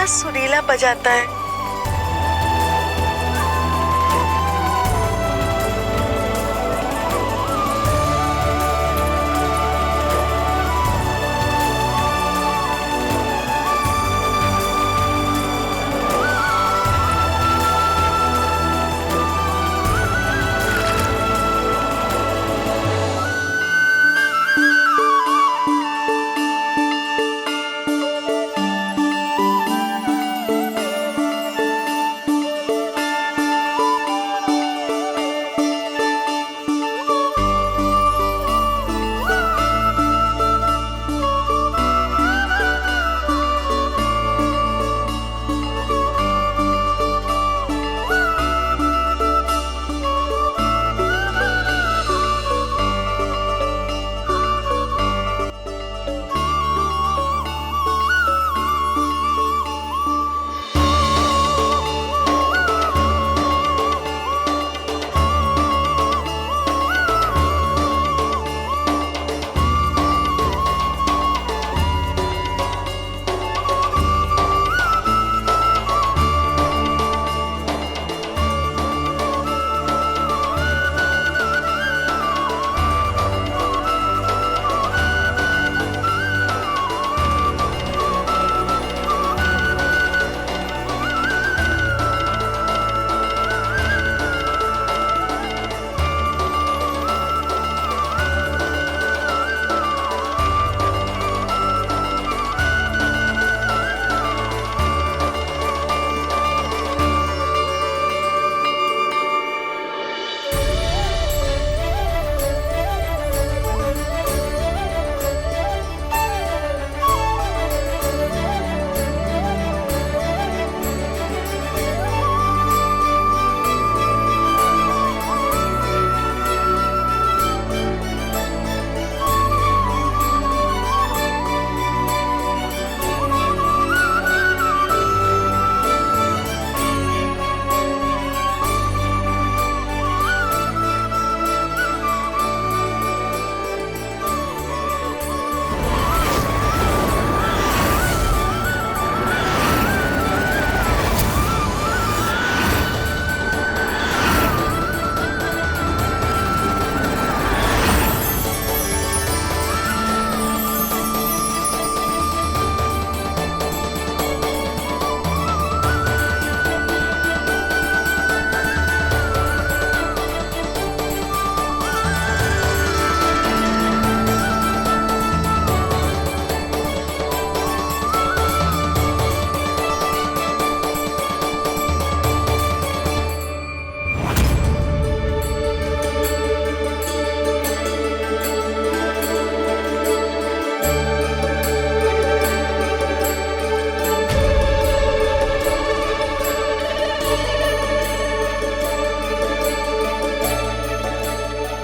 कितना सुरीला बजाता है।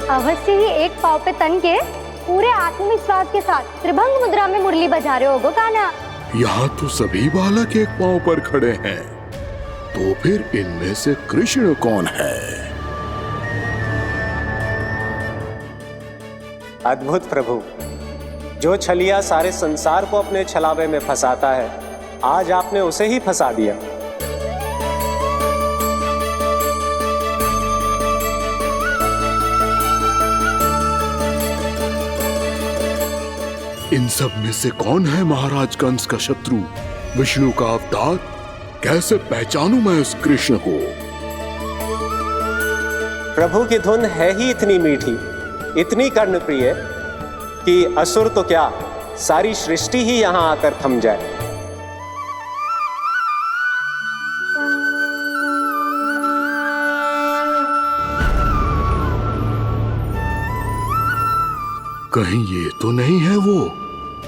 अवश्य ही एक पाव पे तन के पूरे आत्मविश्वास के साथ त्रिभंग मुद्रा में मुरली बजा रहे होगो कान्हा। यहाँ तो सभी बालक एक पांव पर खड़े हैं, तो फिर इनमें से कृष्ण कौन है? अद्भुत प्रभु, जो छलिया सारे संसार को अपने छलावे में फंसाता है, आज आपने उसे ही फंसा दिया। इन सब में से कौन है महाराज कंस का शत्रु, विष्णु का अवतार? कैसे पहचानूं मैं उस कृष्ण को? प्रभु की धुन है ही इतनी मीठी, इतनी कर्णप्रिय कि असुर तो क्या, सारी सृष्टि ही यहां आकर थम जाए। कहीं ये तो नहीं है वो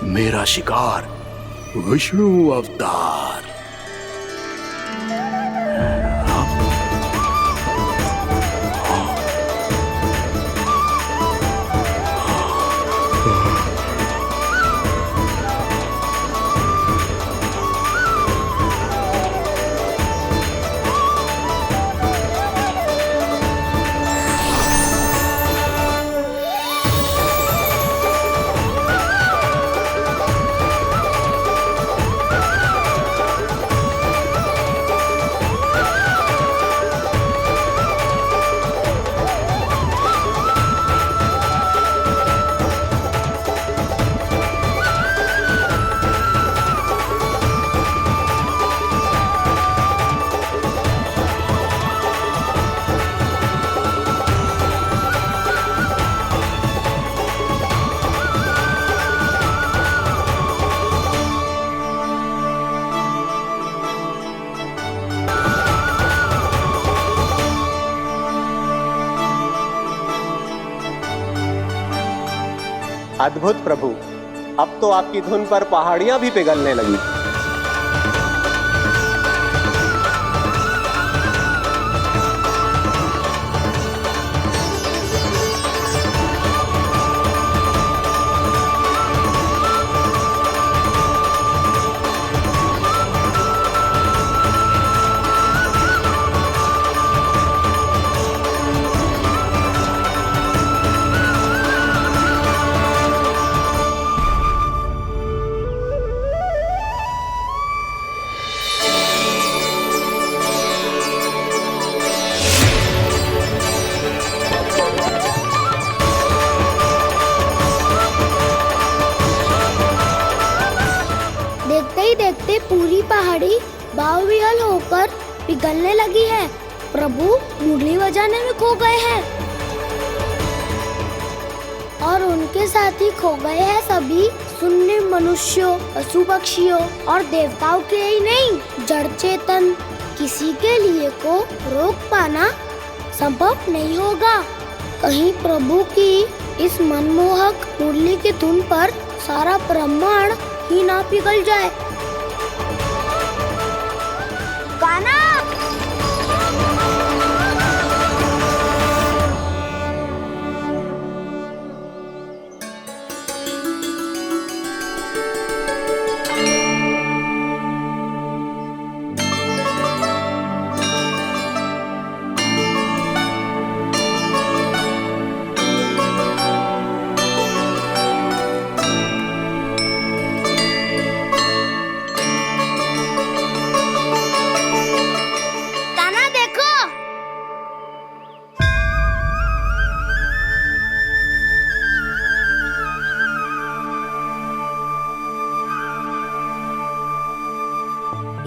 मेरा शिकार, विष्णु अवतार? अद्भुत प्रभु, अब तो आपकी धुन पर पहाड़ियां भी पिघलने लगी। देखते ही देखते पूरी पहाड़ी बावरियल होकर पिघलने लगी है। प्रभु मुरली बजाने में खो गए हैं और उनके साथ ही खो गए हैं सभी सुनने मनुष्यों, पशु पक्षियों और देवताओं के ही नहीं, जड़ चेतन किसी के लिए को रोक पाना संभव नहीं होगा। कहीं प्रभु की इस मनमोहक मुरली की धुन पर सारा ब्रह्मांड ही ना पिघल जाए। गाना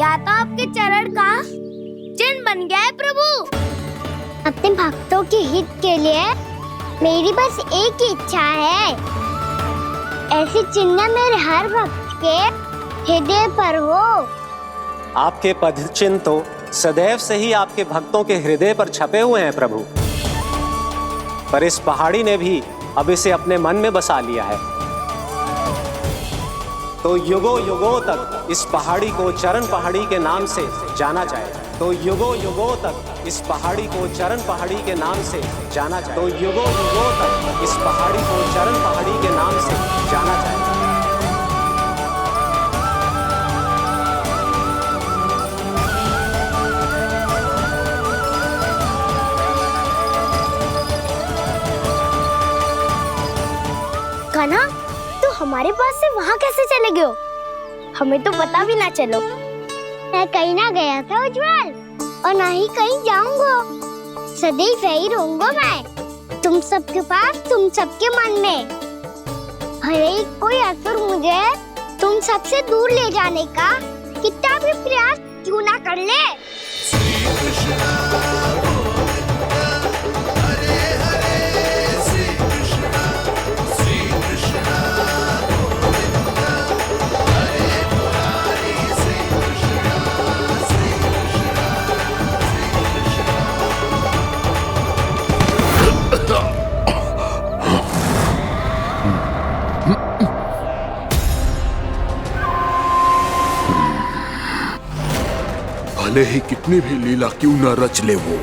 या तो आपके चरण का चिन्ह बन गया है प्रभु। अपने भक्तों के हित के लिए मेरी बस एक ही इच्छा है, ऐसी चिन्ह मेरे हर भक्त के हृदय पर हो। आपके पद चिन्ह तो सदैव से ही आपके भक्तों के हृदय पर छपे हुए हैं प्रभु, पर इस पहाड़ी ने भी अब इसे अपने मन में बसा लिया है। तो युगों युगों तक इस पहाड़ी को चरण पहाड़ी के नाम से जाना जाएगा। तो युगों युगों तक इस पहाड़ी को चरण पहाड़ी के नाम से जाना जाएगा। तो युगों युगों तक इस पहाड़ी को चरण पहाड़ी के नाम से जाना जाएगा। कान्हा, तो हमारे पास से वहाँ कैसे चले गए हो? हमें तो पता भी ना चलो। मैं कहीं ना गया था उज्जवल, और ना ही कहीं जाऊंगा। सदैव यही रहूंगा मैं, तुम सबके पास, तुम सबके मन में। भले ही कोई असुर मुझे तुम सबसे दूर ले जाने का कितना भी प्रयास क्यों ना कर ले। भले ही कितनी भी लीला क्यों न रच ले वो,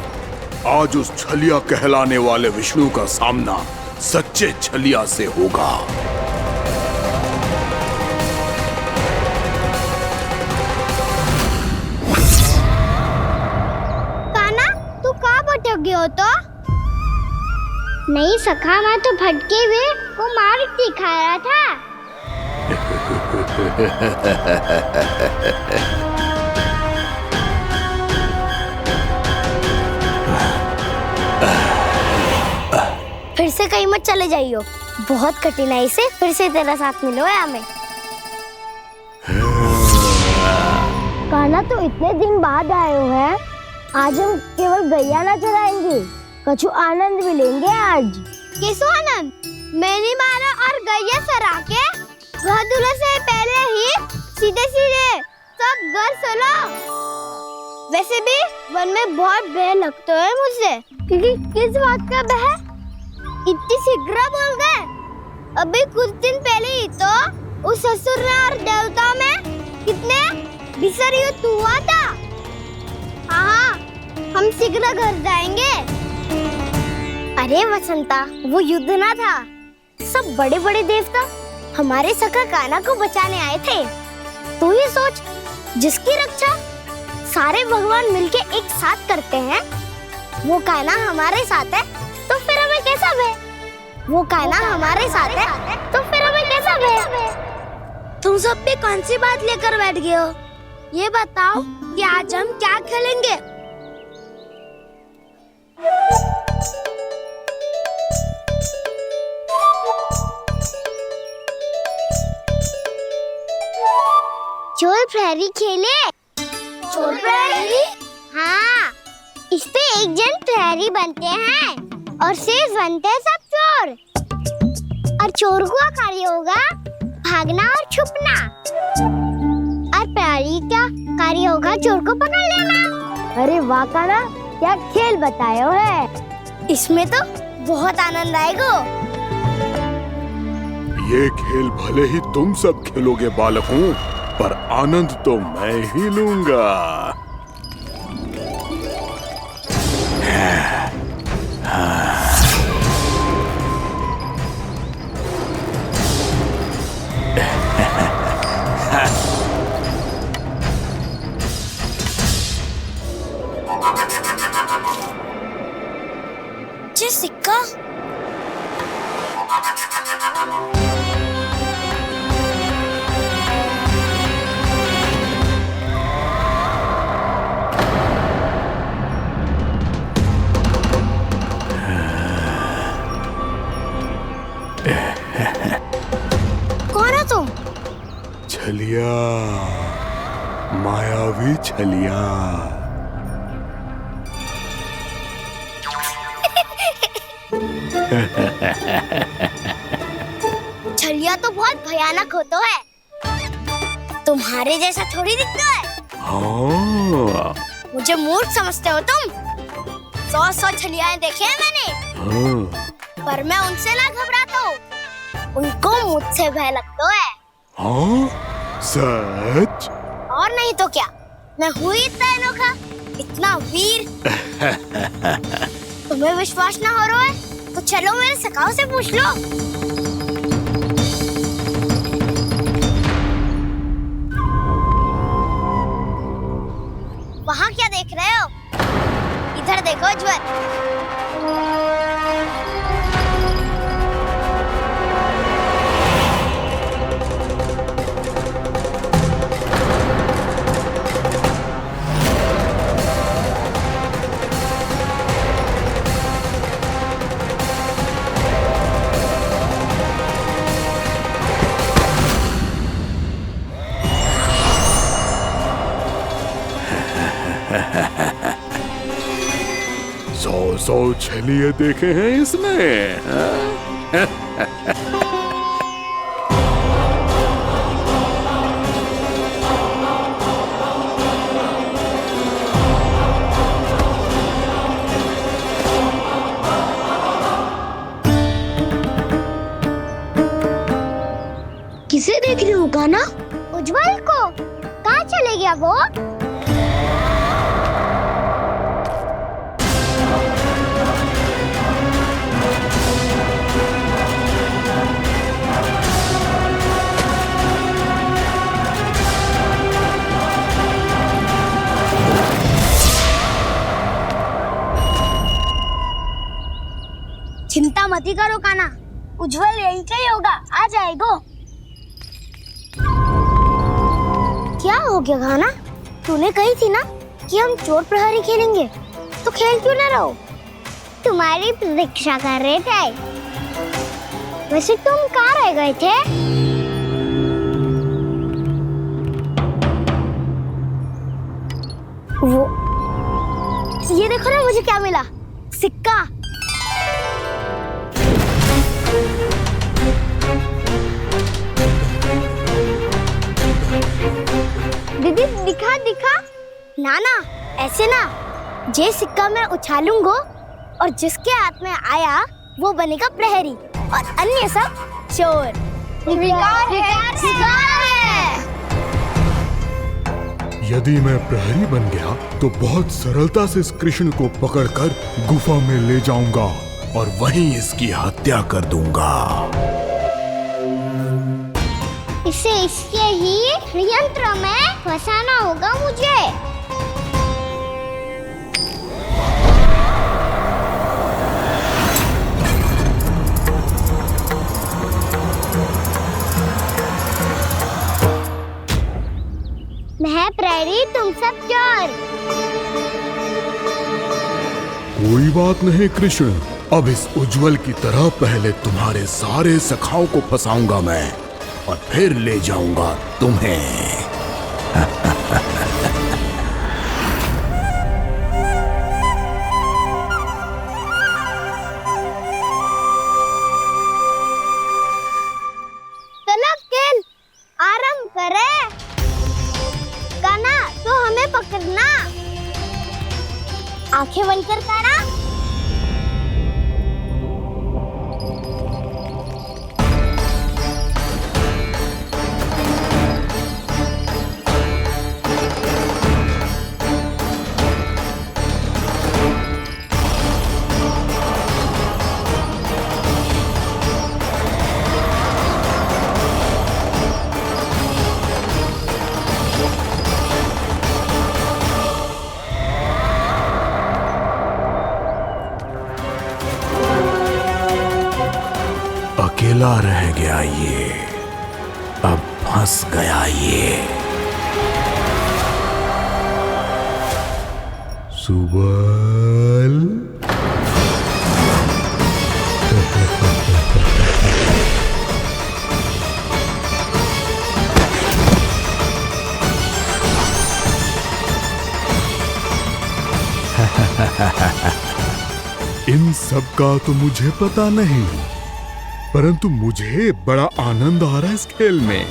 आज उस छलिया कहलाने वाले विष्णु का सामना सच्चे छलिया से होगा। कान्हा, तू कहाँ भटक गए हो? तो नहीं सखा, मैं तो भटके हुए वो मार्ग दिखा रहा था। फिर से कहीं मत चले जाइयो, बहुत कठिनाई से फिर से तेरा साथ मिलो है हमें। कान्हा, तो इतने दिन बाद आए हो हैं, आज हम केवल गैया ना चराएंगे, कछु आनंद भी लेंगे आज। कैसो आनंद? मैंने मारा और गैया सरा के घर दूल्हे से पहले ही सीधे सीधे सब घर चलो। वैसे भी वन में बहुत भय लगता है मुझे। क्योंकि किस बात का भय? इतनी शीघ्र बोल गए। अभी कुछ दिन पहले ही तो उस ससुर और देवता में कितने भीषण युद्ध हुआ था। हाँ, हम शीघ्र घर जाएंगे। अरे वसंता, वो युद्ध ना था, सब बड़े बड़े देवता हमारे सखा कान्हा को बचाने आए थे। तू ये सोच, जिसकी रक्षा सारे भगवान मिलके एक साथ करते हैं, वो कान्हा हमारे साथ है, तो फिर हमें कैसा भय? वो कान्हा हमारे साथ है, तो फिर हमें कैसा भय? तुम सब भी कौन सी बात लेकर बैठ गए हो? ये बताओ कि आज हम क्या खेलेंगे? चोर प्रहरी खेले। चोर प्रहरी? हाँ, इस पे एक जन प्रहरी बनते हैं और शेष बनते हैं सब चोर। और चोर का कार्य होगा भागना और छुपना, और प्रहरी का कार्य होगा चोर को पकड़ लेना। अरे वाह कान्हा, क्या खेल बताए हो है। इसमें तो बहुत आनंद आएगा। ये खेल भले ही तुम सब खेलोगे बालकों, पर आनंद तो मैं ही लूंगा। ये सिक्का कौन हो तुम? छलिया, मायावी छलिया। छलिया तो बहुत भयानक होता है, तुम्हारे जैसा थोड़ी दिखता है। हाँ, मुझे मूर्ख समझते हो तुम? 100 छलियाएं देखे हैं मैंने, हाँ, पर मैं उनसे ना घबराता हूँ, उनको मुझसे भय लगता है। हाँ, सच? और नहीं तो क्या, मैं हूँ इतना अनोखा, इतना वीर। तुम्हें विश्वास ना हो रहा है तो चलो मेरे सखाओं से पूछ लो। वहाँ क्या देख रहे हो? इधर देखो ज्वर। सौ छलिए देखे हैं इसने। किसे देख रही हो कान्हा? उज्जवल को। कहाँ चले गया वो? चिंता मत करो कान्हा, उज्जवल यही का ही होगा, आ जाएगा। क्या हो गया कान्हा? तूने कही थी ना कि हम चोर प्रहरी खेलेंगे, तो खेल क्यों ना रहो? तुम्हारी प्रतीक्षा कर रहे थे। वैसे तुम कहाँ रह गए थे? वो ये देखो ना, मुझे क्या मिला, सिक्का। दीदी दिखा दिखा। ना ना, ऐसे ना, ये सिक्का मैं उछालूंगा और जिसके हाथ में आया वो बनेगा प्रहरी और अन्य सब चोर स्वीकार है। यदि मैं प्रहरी बन गया तो बहुत सरलता से इस कृष्ण को पकड़कर गुफा में ले जाऊंगा और वहीं इसकी हत्या कर दूंगा। इसे इसके ही यंत्र में फंसाना होगा मुझे। मैं प्रहरी, तुम सब चोर। कोई बात नहीं कृष्ण, अब इस उज्जवल की तरह पहले तुम्हारे सारे सखाओं को फंसाऊंगा मैं और फिर ले जाऊंगा तुम्हें। चलो खेल आरंभ करें। काना, तो हमें पकड़ना। आंखें बंद कर काना। अकेला रह गया ये, अब फंस गया ये। सुबल इन सब का तो मुझे पता नहीं, परंतु मुझे बड़ा आनंद आ रहा है इस खेल में।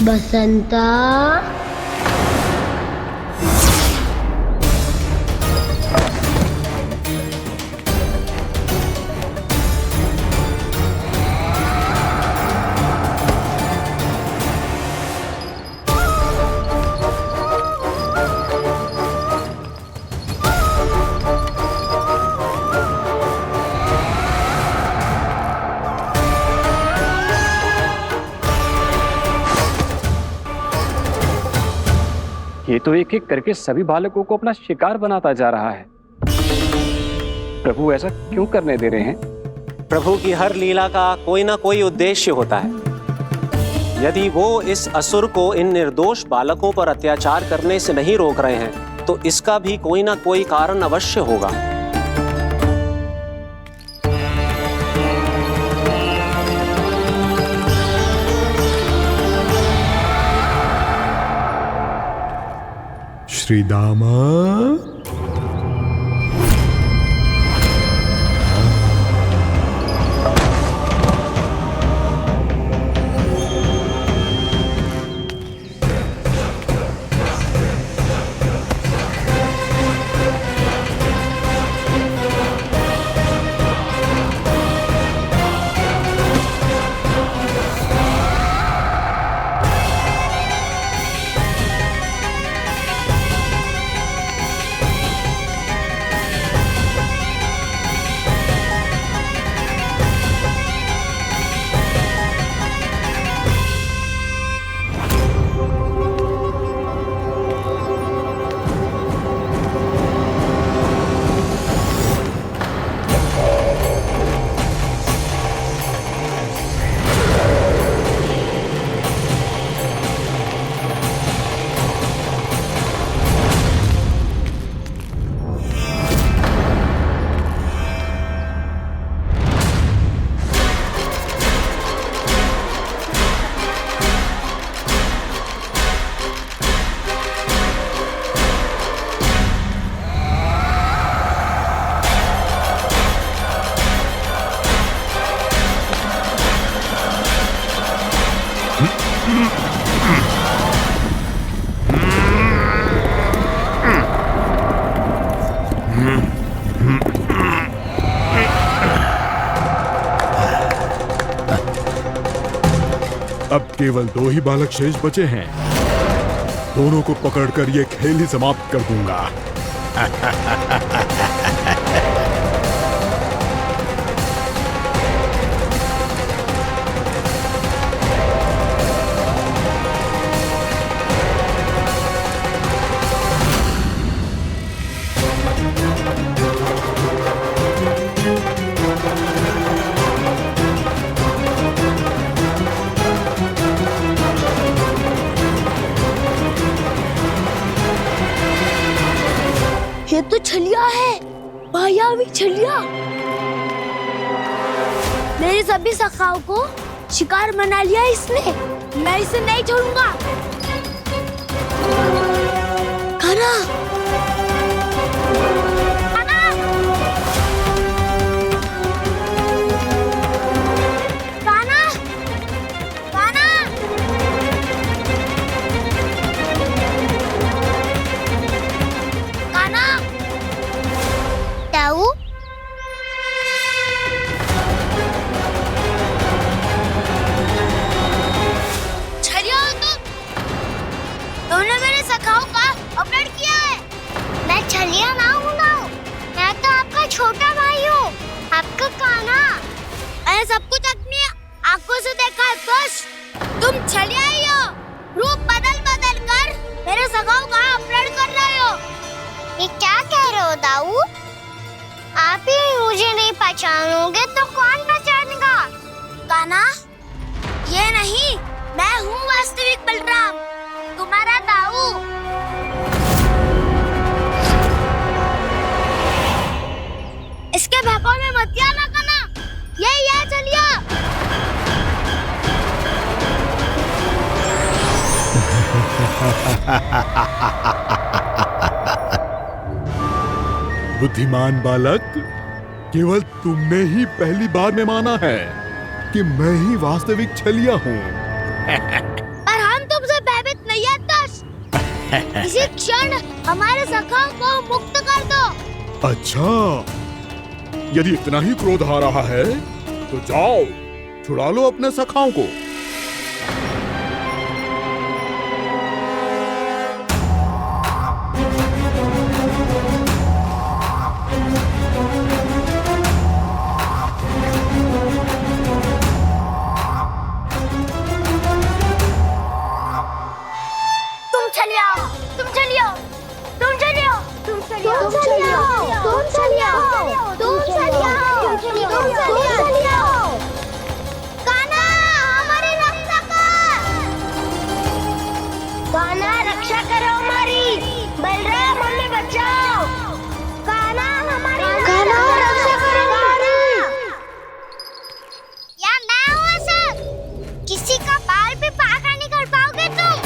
बसंता, ये तो एक एक करके सभी बालकों को अपना शिकार बनाता जा रहा है। प्रभु ऐसा क्यों करने दे रहे हैं? प्रभु की हर लीला का कोई ना कोई उद्देश्य होता है। यदि वो इस असुर को इन निर्दोष बालकों पर अत्याचार करने से नहीं रोक रहे हैं तो इसका भी कोई ना कोई कारण अवश्य होगा। श्री दामा, अब केवल 2 ही बालक शेष बचे हैं। दोनों को पकड़कर ये खेल ही समाप्त कर दूंगा। ये तो छलिया है, मायावी छलिया। मेरे सभी सखाओं को शिकार बना लिया इसने। मैं इसे नहीं छोड़ूंगा। कान्हा, कान्हा, कान्हा, कान्हा। ताऊ, छलिया हो तुमने मेरे सखाओं का अपहरण किया है। मैं छलिया ना हूँ ताऊ। मैं तो आपका छोटा भाई हूँ, आपका कान्हा। मैंने सब कुछ अपनी आंखों से देखा है। बस तुम छलिया ही हो। रूप बदल बदल कर मेरे सखाओं का अपहरण कर रहे हो। ये क्या कह रहे हो ताऊ? आप ही मुझे नहीं पहचानोगे तो कौन पहचानेगा? कान्हा, ये नहीं, मैं हूँ वास्तविक बलराम, तुम्हारा दाऊ। इसके बहकावे में मत आना कान्हा। ये चलिए। बुद्धिमान बालक, केवल तुमने ही पहली बार में माना है कि मैं ही वास्तविक छलिया हूँ। पर हम तुमसे भयभीत नहीं है दस। इसी क्षण हमारे सखाओं को मुक्त कर दो। अच्छा, यदि इतना ही क्रोध आ रहा है तो जाओ, छुड़ा लो अपने सखाओं को। रक्षा करो हमारी। बलराम, हमें बचाओ। कान्हा, हमारी रक्षा करो हमारी। या मैं हूँ ऐसा? किसी का बाल भी बांका नहीं कर पाओगे तुम।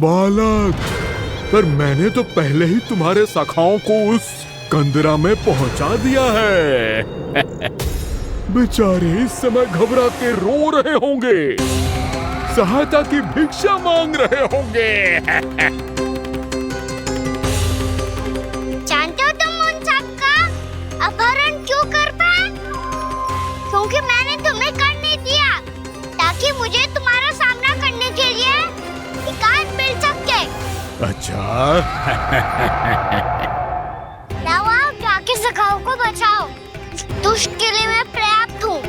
बालक, पर मैंने तो पहले ही तुम्हारे सखाओं को उस कंदरा में पहुंचा दिया है। बेचारे इस समय घबरा के रो रहे होंगे, सहायता की भिक्षा मांग रहे होंगे। जानते हो तुम उन सबका अपहरण क्यों कर पाए? क्योंकि मैंने तुम्हें कर नहीं दिया, ताकि मुझे तुम्हारा सामना करने के लिए एकांत मिल सके। अच्छा। जाओ, आप जाके सखाओं को बचाओ। इस दुष्ट के लिए मैं पर्याप्त हूँ।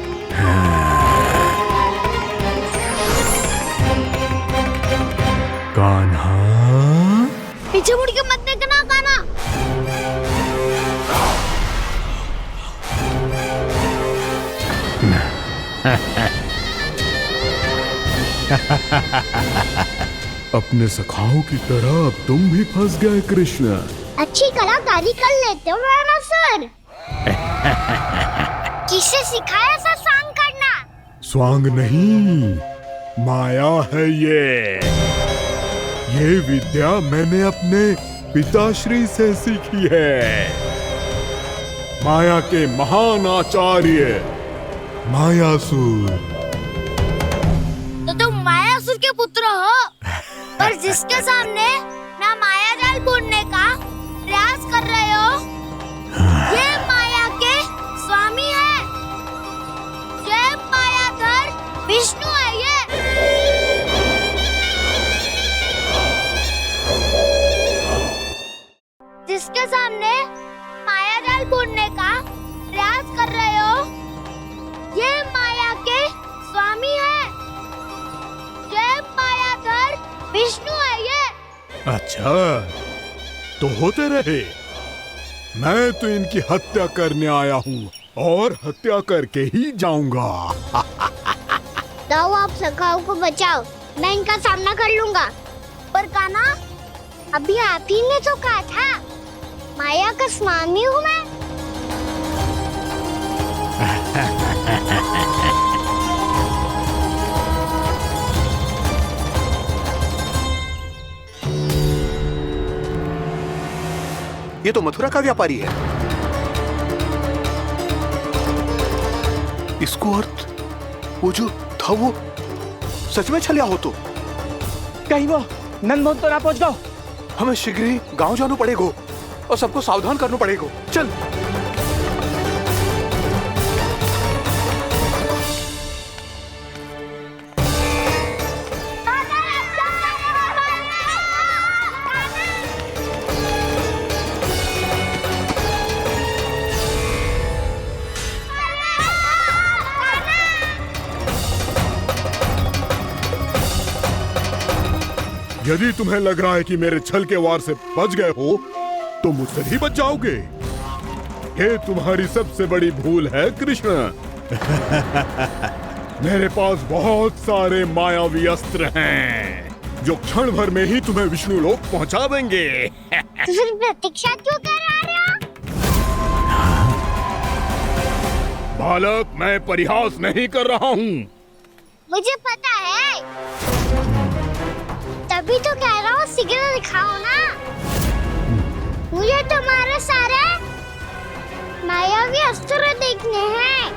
कान्हा, पीछे मुड़ के मत देखना कान्हा। अपने सखाओं की तरह अब तुम भी फंस गए कृष्ण। अच्छी कलाकारी कर लेते हो रावणासुर। किसे सिखाया ऐसा स्वांग करना? स्वांग नहीं, माया है ये विद्या मैंने अपने पिताश्री से सीखी है। माया के महान आचार्य मायासुर। तो तुम मायासुर के पुत्र हो, पर जिसके सामने ना माया जाल बुनने का प्रयास कर रहे हो, ये माया के स्वामी है। जय मायाधर अच्छा, तो होते रहे। मैं तो इनकी हत्या करने आया हूँ और हत्या करके ही जाऊंगा। दाऊ, आप सखाओ को बचाओ, मैं इनका सामना कर लूंगा। पर कान्हा, अभी आप ही ने तो कहा था माया का स्वामी हूँ मैं। ये तो मथुरा का व्यापारी है। इसको अर्थ वो जो था वो सच में छलिया हो तो कहीं वो नंदमोहन तो ना पहुंच गो। हमें शीघ्र ही गांव जाना पड़ेगा और सबको सावधान करना पड़ेगा। चल। यदि तुम्हें लग रहा है कि मेरे छल के वार से बच गए हो, तो मुझसे भी बच जाओगे। ये तुम्हारी सबसे बड़ी भूल है कृष्ण। मेरे पास बहुत सारे मायावी अस्त्र हैं, जो क्षण भर में ही तुम्हें विष्णु लोक पहुंचा देंगे। तो फिर प्रतीक्षा क्यों कर रहे हो? बालक, मैं परिहास नहीं कर रहा हूँ। मुझे पता है, तभी तो कह रहा हूँ शीघ्र दिखाओ ना। मुझे तुम्हारे सारे मायावी अस्त्र देखने हैं।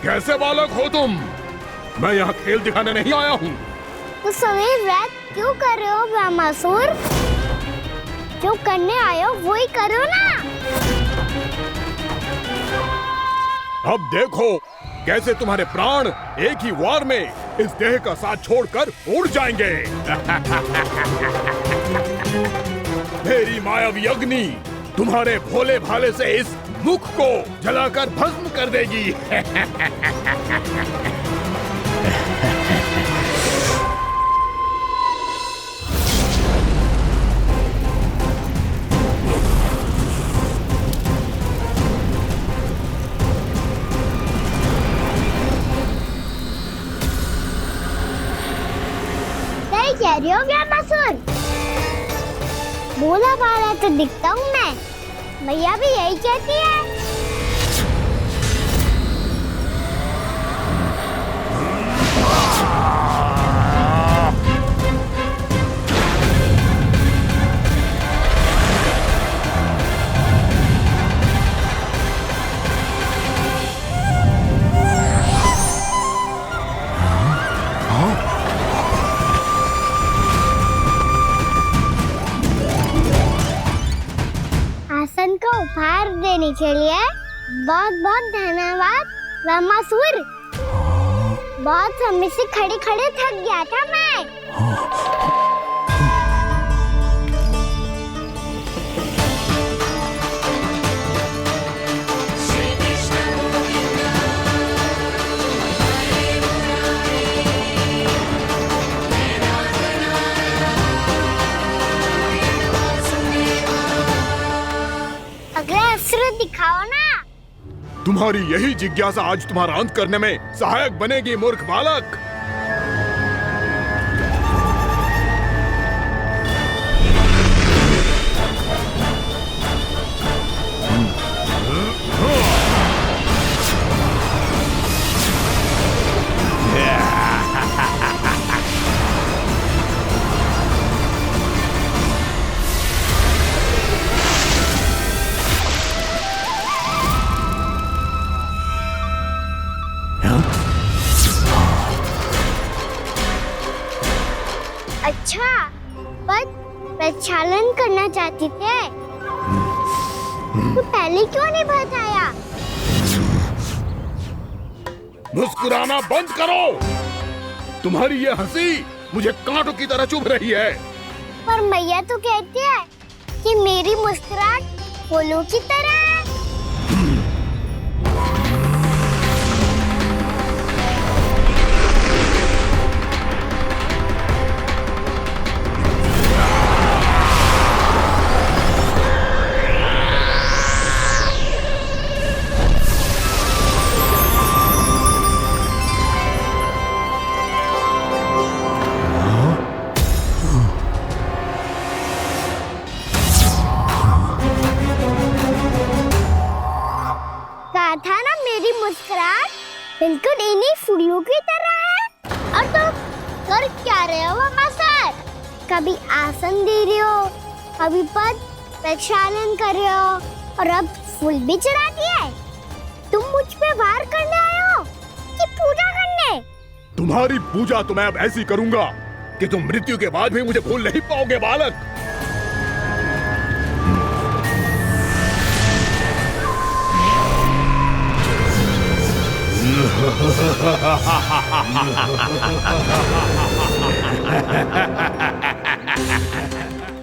कैसे बालक हो तुम? मैं यहाँ खेल दिखाने नहीं आया हूँ। उस समय वैद क्यों कर रहे हो ब्रह्मासुर? जो करने आए हो वो ही करो ना। अब देखो कैसे तुम्हारे प्राण एक ही वार में इस देह का साथ छोड़कर उड़ जाएंगे। मेरी मायावी अग्नि तुम्हारे भोले भाले से इस मुख को जलाकर भस्म कर देगी। सही कह रही हो ब्रह्मासुर। भोला भाला तो दिखता हूँ मैं, भैया भी यही कहती है। आसन को उपहार देने के लिए बहुत बहुत धन्यवाद ब्रह्मासुर। बहुत समय से खड़े खड़े थक गया था मैं। अगला अस्त्र दिखाओ ना। तुम्हारी यही जिज्ञासा आज तुम्हारा अंत करने में सहायक बनेगी, मूर्ख बालक। अच्छा, पर प्रक्षालन करना चाहती थे तो पहले क्यों नहीं बताया? मुस्कुराना बंद करो। तुम्हारी ये हंसी मुझे कांटों की तरह चुभ रही है। पर मैया तो कहती है कि मेरी मुस्कुराहट फूलों की तरह है। तेरी मुस्कुराहट बिल्कुल इन्हीं फूलों की तरह है। और तुम कर क्या रहे हो वहाँ सर? कभी आसन दे रहे हो, कभी पद प्रक्षालन कर रहे हो, और अब फूल भी चढ़ा दिया है। तुम मुझ पे वार करने आए हो कि पूजा करने? तुम्हारी पूजा तो मैं अब ऐसी करूंगा कि तुम मृत्यु के बाद भी मुझे भूल नहीं पाओगे बालक।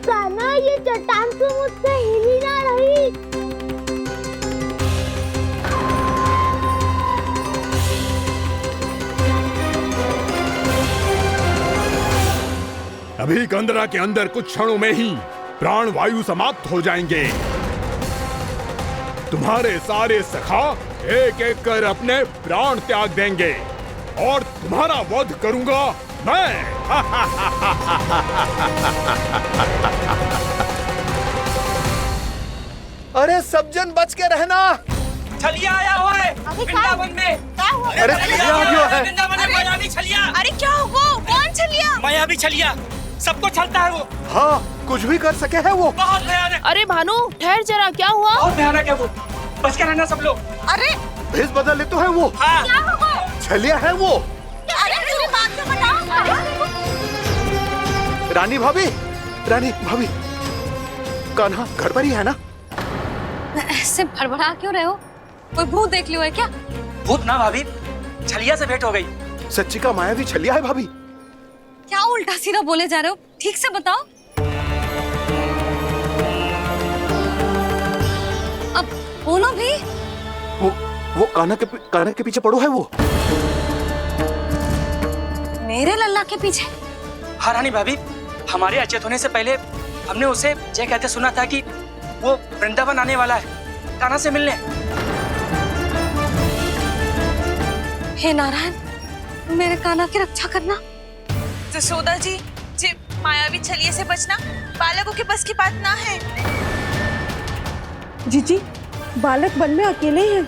कान्हा, ये चट्टान तो मुझसे हिली ना रही। अभी कंदरा के अंदर कुछ क्षणों में ही प्राण वायु समाप्त हो जाएंगे। तुम्हारे सारे सखा एक एक कर अपने प्राण त्याग देंगे और तुम्हारा वध करूंगा मैं। अरे सब जन बच के रहना। छलिया आया हुआ है वृंदावन में। अरे छलिया आ गया है। वृंदावन में मायावी छलिया। अरे क्या हुआ? कौन छलिया? मायावी छलिया, सबको छलता है वो। हाँ, कुछ भी कर सके है वो। बहुत भयानक। अरे भानु ठहर जरा, क्या हुआ? बहुत भयानक है वो, बच के रहना सब लोग। अरे भेष बदल ले तो है वो। हाँ। क्या हुआ? छलिया है वो। अरे पूरी बात तो बताओ। रानी भाभी, रानी भाभी, कान्हा घर पर ही है ना? ऐसे भड़बड़ा क्यों रहे हो? कोई भूत देख लियो है क्या? भूत ना भाभी, छलिया से भेंट हो गई। सच्ची का मायावी छलिया है भाभी। क्या उल्टा सीधा बोले जा रहे हो? ठीक से बताओ। अब बोलो भी। वो कान्हा के पीछे पड़ो है वो। मेरे लल्ला के पीछे? हाँ रानी भाभी, हमारे अचेत होने से पहले हमने उसे ये कहते सुना था कि वो वृंदावन आने वाला है कान्हा से मिलने। हे नारायण, मेरे कान्हा की रक्षा करना। जसोदा जी, मायावी छलिए से बचना बालकों के बस की बात ना है। जीजी, बालक वन में अकेले हैं।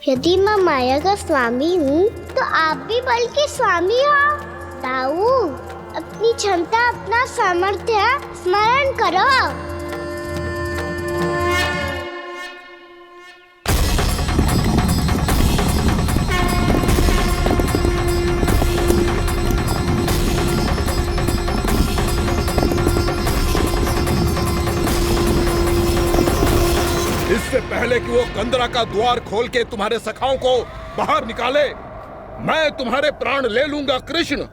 यदि मैं माया का स्वामी हूँ तो आप भी बल के स्वामी हो। ताऊ, अपनी क्षमता, अपना सामर्थ्य स्मरण करो। इससे पहले कि वो कंदरा का द्वार खोल के तुम्हारे सखाओं को बाहर निकाले, मैं तुम्हारे प्राण ले लूंगा कृष्ण।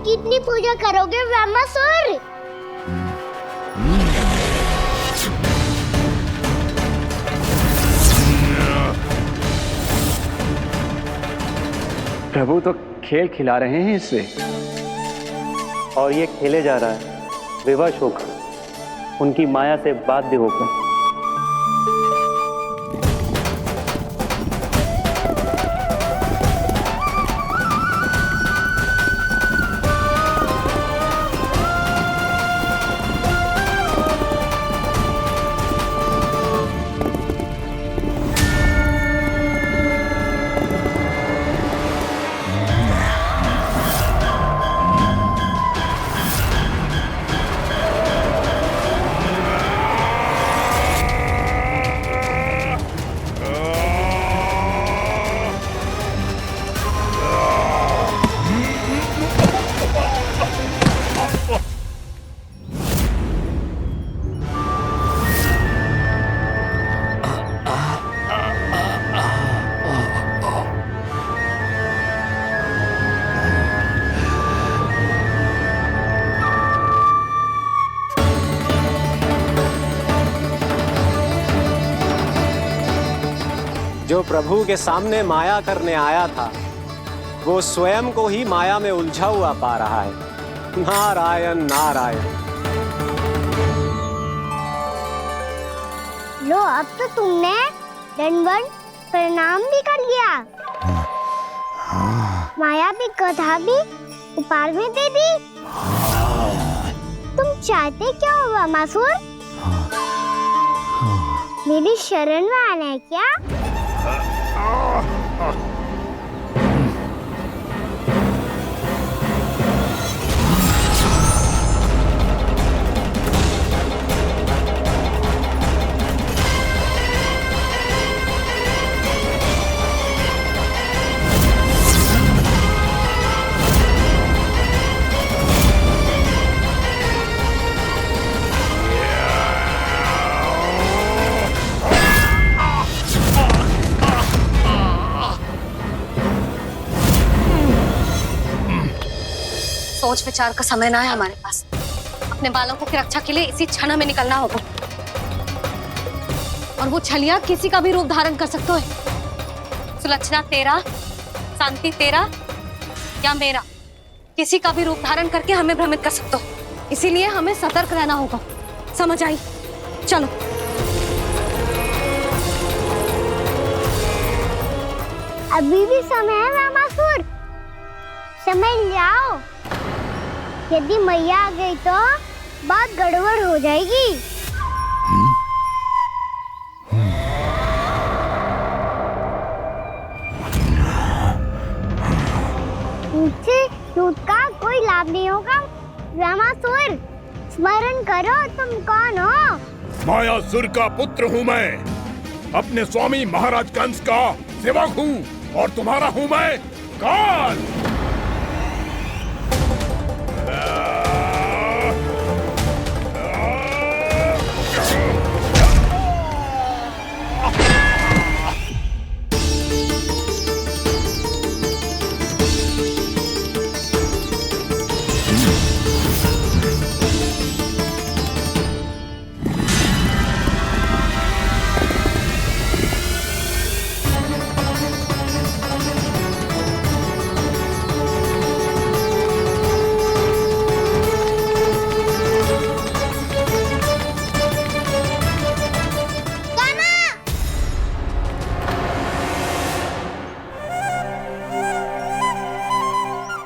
कितनी पूजा करोगे ब्रह्मासुर? प्रभु तो खेल खिला रहे हैं इससे, और ये खेले जा रहा है विवश होकर, उनकी माया से बाध्य होकर। जो प्रभु के सामने माया करने आया था वो स्वयं को ही माया में उलझा हुआ पा रहा है। नारायण नारायण। लो अब तो तुमने दंडवत प्रणाम भी कर लिया, माया भी कथा भी उपहार में दे दी। तुम चाहते क्या हो वामासुर? मेरी शरण में आना है क्या? सोच विचार का समय ना है हमारे पास। अपने बालकों की रक्षा के लिए इसी क्षण में निकलना होगा। और वो छलिया किसी का भी रूप धारण कर सकते हो। सुलक्षणा तेरा, शांति तेरा या मेरा, किसी का भी रूप धारण करके हमें भ्रमित कर सकते हो। इसीलिए हमें सतर्क रहना होगा। समझ आई? चलो। अभी भी समय है वामासुर, समय लाओ। यदि मैया आ गई तो बात गड़बड़ हो जाएगी। मुझसे झूठ का कोई लाभ नहीं होगा। वामासुर, स्मरण करो तुम कौन हो? मायासुर का पुत्र हूँ मैं, अपने स्वामी महाराज कंस का सेवक हूँ और तुम्हारा हूँ मैं काल।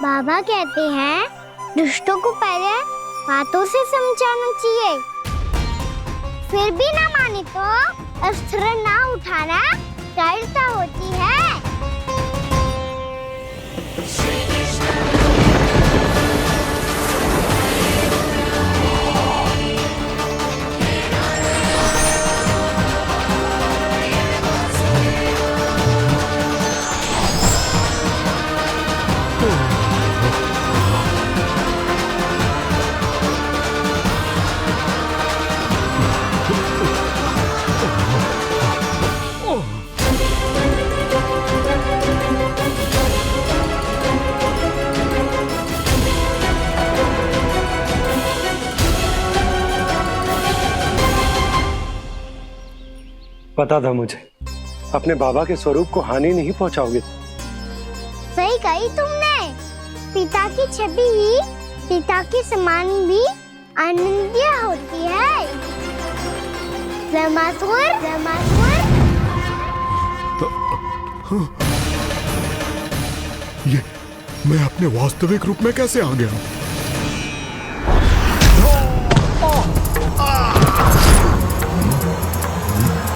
बाबा कहते हैं दुष्टों को पहले बातों से समझाना चाहिए, फिर भी ना माने तो अस्त्र ना उठाना दृढ़ता होती है। पता था मुझे, अपने बाबा के स्वरूप को हानि नहीं पहुंचाओगे। सही कही तुमने। पिता की छवि ही पिता के समान भी आनंदीय होती है। वामासुर, वामासुर। ये मैं अपने वास्तविक रूप में कैसे आ गया?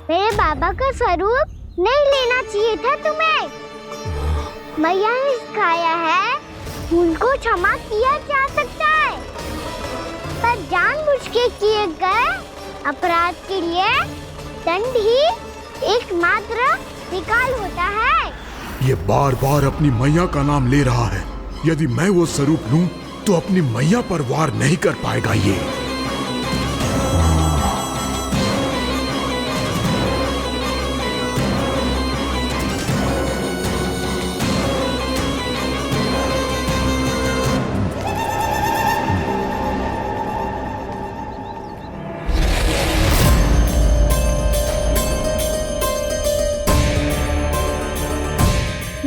मेरे बाबा का स्वरूप नहीं लेना चाहिए था तुम्हें। मैया ने सिखाया है भूल को क्षमा किया जा सकता है, पर जानबूझ के किए गए अपराध के लिए दंड ही एकमात्र विकल्प होता है। ये बार बार अपनी मैया का नाम ले रहा है। यदि मैं वो स्वरूप लूं तो अपनी मैया पर वार नहीं कर पाएगा ये।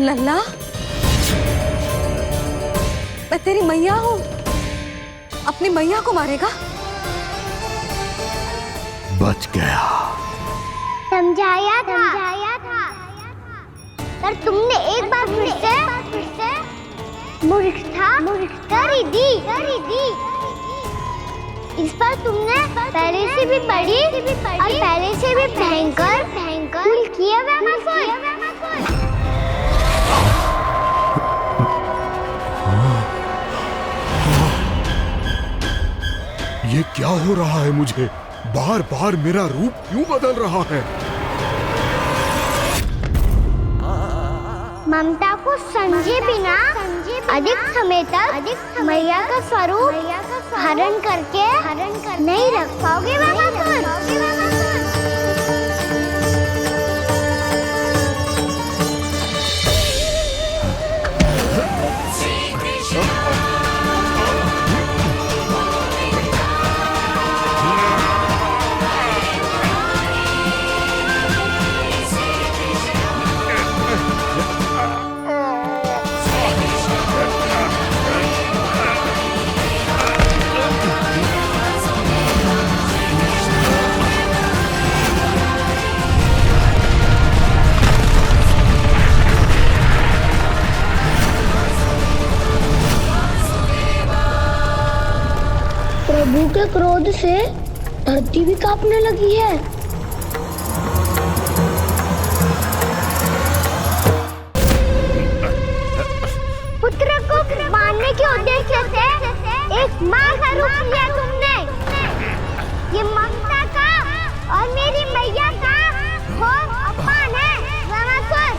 लल्ला, मैं तेरी मैया हूँ, अपनी मैया को मारेगा? बच गया। समझाया था पर तुमने एक बार फिर से मूर्खता कर ही दी। इस पर तुमने पहले से भी बड़ी और पहले से भी भयंकर भूल किया ये क्या हो रहा है मुझे? बार बार मेरा रूप क्यों बदल रहा है? ममता को समझे बिना अधिक समय तक मैया का स्वरूप हरण करके नहीं रख पाओगे प्रभु के क्रोध से धरती भी कांपने लगी है। पुत्र को मारने के उद्देश्य से एक मां का रूप लिया तुमने। ये ममता का और मेरी मैया का घोर अपमान है रामासुर।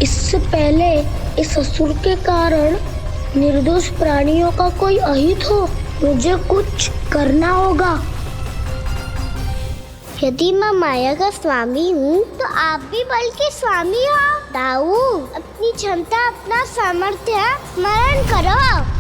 इससे पहले इस असुर के कारण निर्दोष प्राणियों का कोई अहित हो, मुझे कुछ करना होगा। यदि मैं माया का स्वामी हूँ तो आप भी बल के स्वामी हो। दाऊ, अपनी क्षमता, अपना सामर्थ्य स्मरण करो।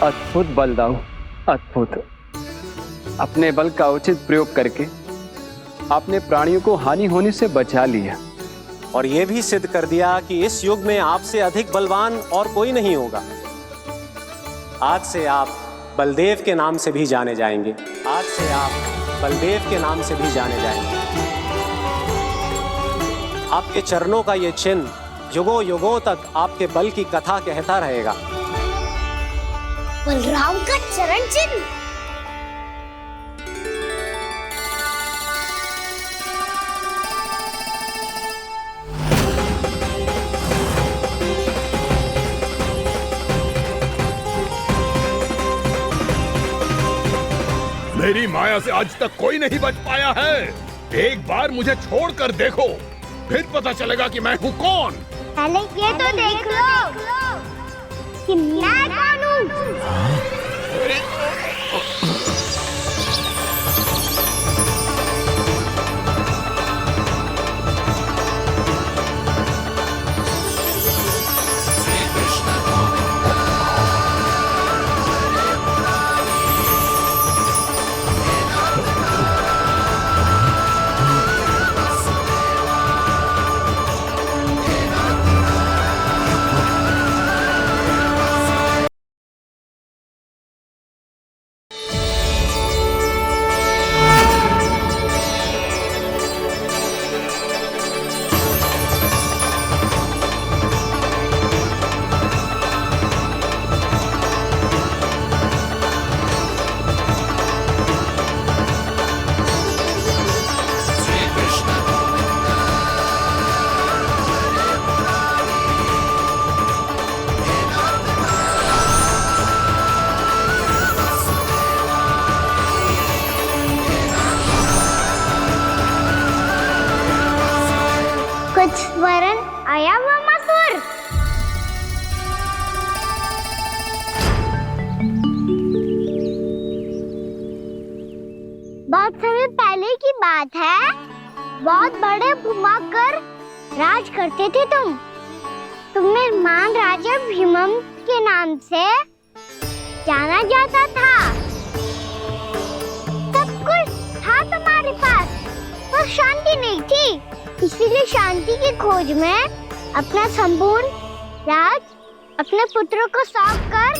अद्भुत बलदाऊ, अद्भुत। अपने बल का उचित प्रयोग करके आपने प्राणियों को हानि होने से बचा लिया और ये भी सिद्ध कर दिया कि इस युग में आपसे अधिक बलवान और कोई नहीं होगा। आज से आप बलदेव के नाम से भी जाने जाएंगे। आज से आप बलदेव के नाम से भी जाने जाएंगे। आपके चरणों का ये चिन्ह युगों युगों तक आपके बल की कथा कहता रहेगा। बलराम का चरण चिन्ह। मेरी माया से आज तक कोई नहीं बच पाया है। एक बार मुझे छोड़कर देखो, फिर पता चलेगा कि मैं हूँ कौन। पहले ये तो देख लो कि मैं कौन हूँ। बहुत समय पहले की बात है। बहुत बड़े भूमाकर राज करते थे तुम्हें मान राजा भीमम के नाम से जाना जाता था। सब कुछ था तुम्हारे पास, पर शांति नहीं थी। इसीलिए शांति की खोज में अपना संपूर्ण राज अपने पुत्रों को सौंप कर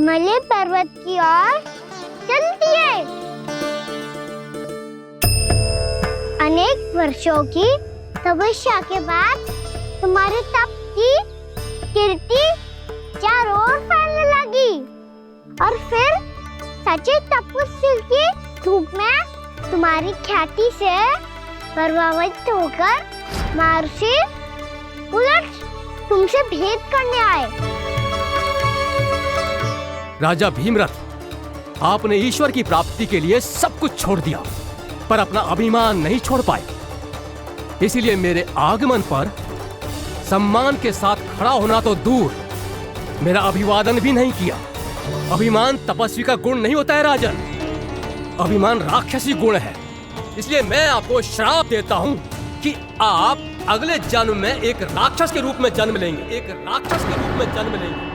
मलय पर्वत की ओर चल दिए। अनेक वर्षों की तपस्या के बाद तुम्हारे तप की कीर्ति चारों ओर फैलने लगी और फिर सच्चे तपस्वी की धूप में तुम्हारी ख्याति से प्रभावित होकर महर्षि उलट तुमसे भेंट करने आए। राजा भीमरथ, आपने ईश्वर की प्राप्ति के लिए सब कुछ छोड़ दिया, पर अपना अभिमान नहीं छोड़ पाए। इसीलिए मेरे आगमन पर सम्मान के साथ खड़ा होना तो दूर, मेरा अभिवादन भी नहीं किया। अभिमान तपस्वी का गुण नहीं होता है राजन, अभिमान राक्षसी गुण है। इसलिए मैं आपको श्राप देता हूँ कि आप अगले जन्म में एक राक्षस के रूप में जन्म लेंगे, एक राक्षस के रूप में जन्म लेंगे।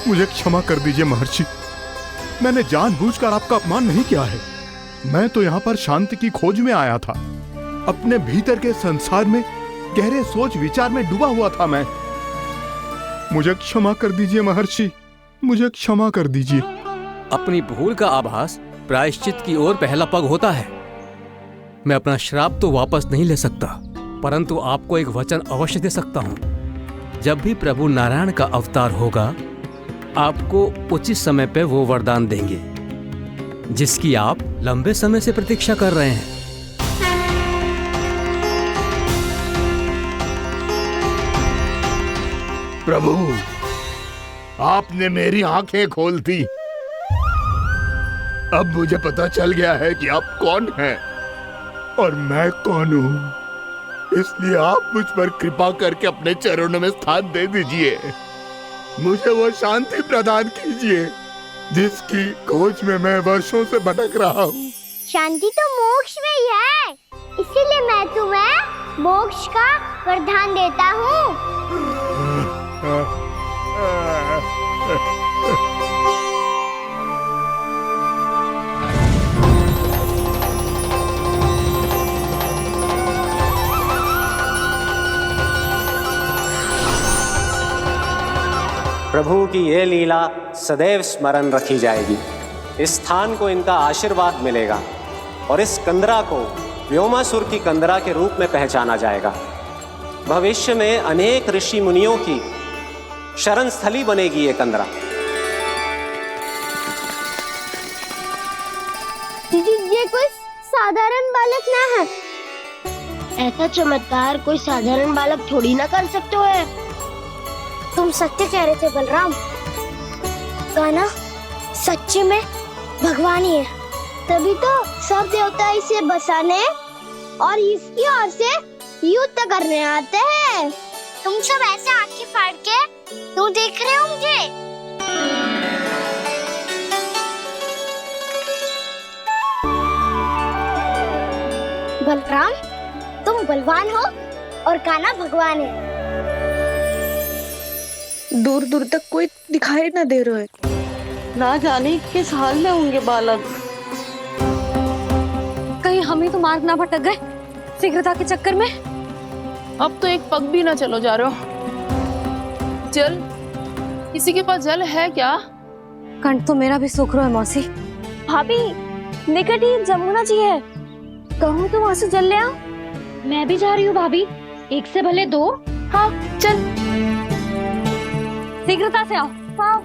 मुझे क्षमा कर दीजिए महर्षि, मैंने जानबूझकर आपका अपमान नहीं किया है। मैं तो यहाँ पर शांति की खोज में आया था। अपने भीतर के संसार में गहरे सोच विचार में डूबा हुआ था मैं। मुझे क्षमा कर दीजिए महर्षि, मुझे क्षमा कर दीजिए। अपनी भूल का आभास प्रायश्चित की ओर पहला पग होता है। मैं अपना श्राप तो वापस नहीं ले सकता, परंतु आपको एक वचन अवश्य दे सकता हूँ। जब भी प्रभु नारायण का अवतार होगा, आपको उचित समय पे वो वरदान देंगे जिसकी आप लंबे समय से प्रतीक्षा कर रहे हैं। प्रभु, आपने मेरी आंखें खोल दी। अब मुझे पता चल गया है कि आप कौन हैं और मैं कौन हूँ। इसलिए आप मुझ पर कृपा करके अपने चरणों में स्थान दे दीजिए। मुझे वो शांति प्रदान कीजिए जिसकी खोज में मैं वर्षों से भटक रहा हूँ। शांति तो मोक्ष में ही है, इसीलिए मैं तुम्हें मोक्ष का वरदान देता हूँ। प्रभु की ये लीला सदैव स्मरण रखी जाएगी। इस स्थान को इनका आशीर्वाद मिलेगा और इस कंदरा को व्योमासुर की कंदरा के रूप में पहचाना जाएगा। भविष्य में अनेक ऋषि मुनियों की शरण स्थली बनेगी ये कंदरा। दीदी, ये कोई साधारण बालक ना है। ऐसा चमत्कार कोई साधारण बालक थोड़ी ना कर सकते हो। तुम सत्य कह रहे थे बलराम, कान्हा सच्चे में भगवान ही है। तभी तो सब देवता इसे बसाने और इसकी ओर से युद्ध करने आते हैं। तुम सब ऐसे आंखें फाड़ के क्यों देख रहे हो मुझे? बलराम, तुम बलवान हो और कान्हा भगवान है। दूर दूर तक कोई दिखाई न दे रहा है। ना जाने किस हाल में होंगे बालक। कहीं हम ही तो मार्ग ना भटक गए शीघ्रता के चक्कर में। अब तो एक पग भी ना चलो जा रहे हो। जल, किसी के पास जल है क्या? कंठ तो मेरा भी सूख रहा है मौसी। भाभी, निकट ही जमुना जी है, कहूँ तो वहाँ से जल ले आओ। मैं भी जा रही हूँ भाभी, एक से भले दो। हाँ चल, शीघ्रता से आओ। हाँ।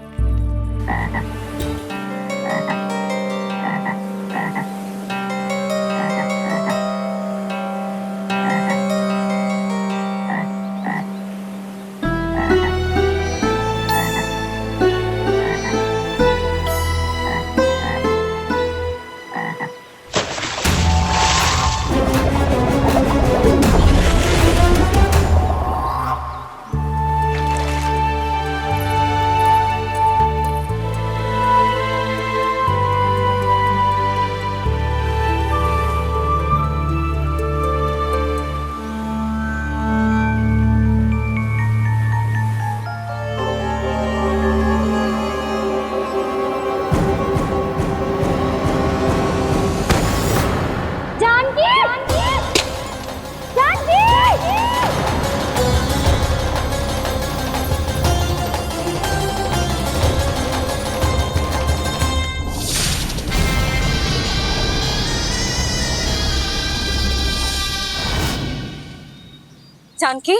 जानकी,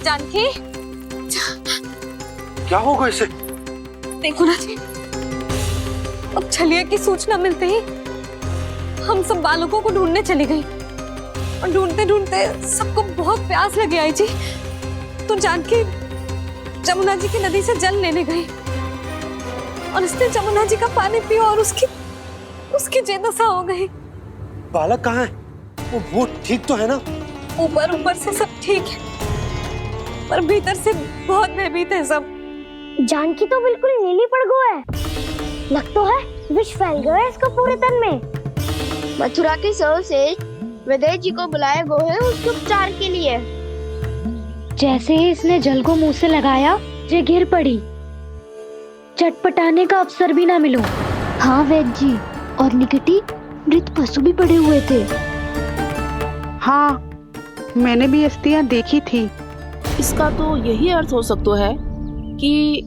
जानकी, क्या होगा इसे? देखो ना जी, अब छलिया की सूचना मिलते ही हम सब बालकों को ढूंढने चली गई और ढूंढते ढूंढते सबको बहुत प्यास लगी आई जी। तो जानकी जमुना जी की नदी से जल लेने गई और उसने जमुना जी का पानी पिया और उसकी जेदशा हो गई। बालक कहाँ है? वो ठीक तो है ना? ऊपर से सब ठीक है, पर भीतर से बहुत भयभीत है सब। जानकी तो बिल्कुल नीली पड़ गया है। लग तो है विष फैल गया है इसका पूरे तन में। मथुरा के सर्वश्रेष्ठ विदेह जी को बुलाए गए हैं उसके उपचार के लिए। जैसे ही इसने जल को मुंह से लगाया, ये गिर पड़ी। चटपटाने का अवसर भी ना मिलो। हाँ वैद्य जी, और निकटी मृत पशु भी पड़े हुए थे। हाँ, मैंने भी अस्थियां देखी थी। इसका तो यही अर्थ हो सकता है कि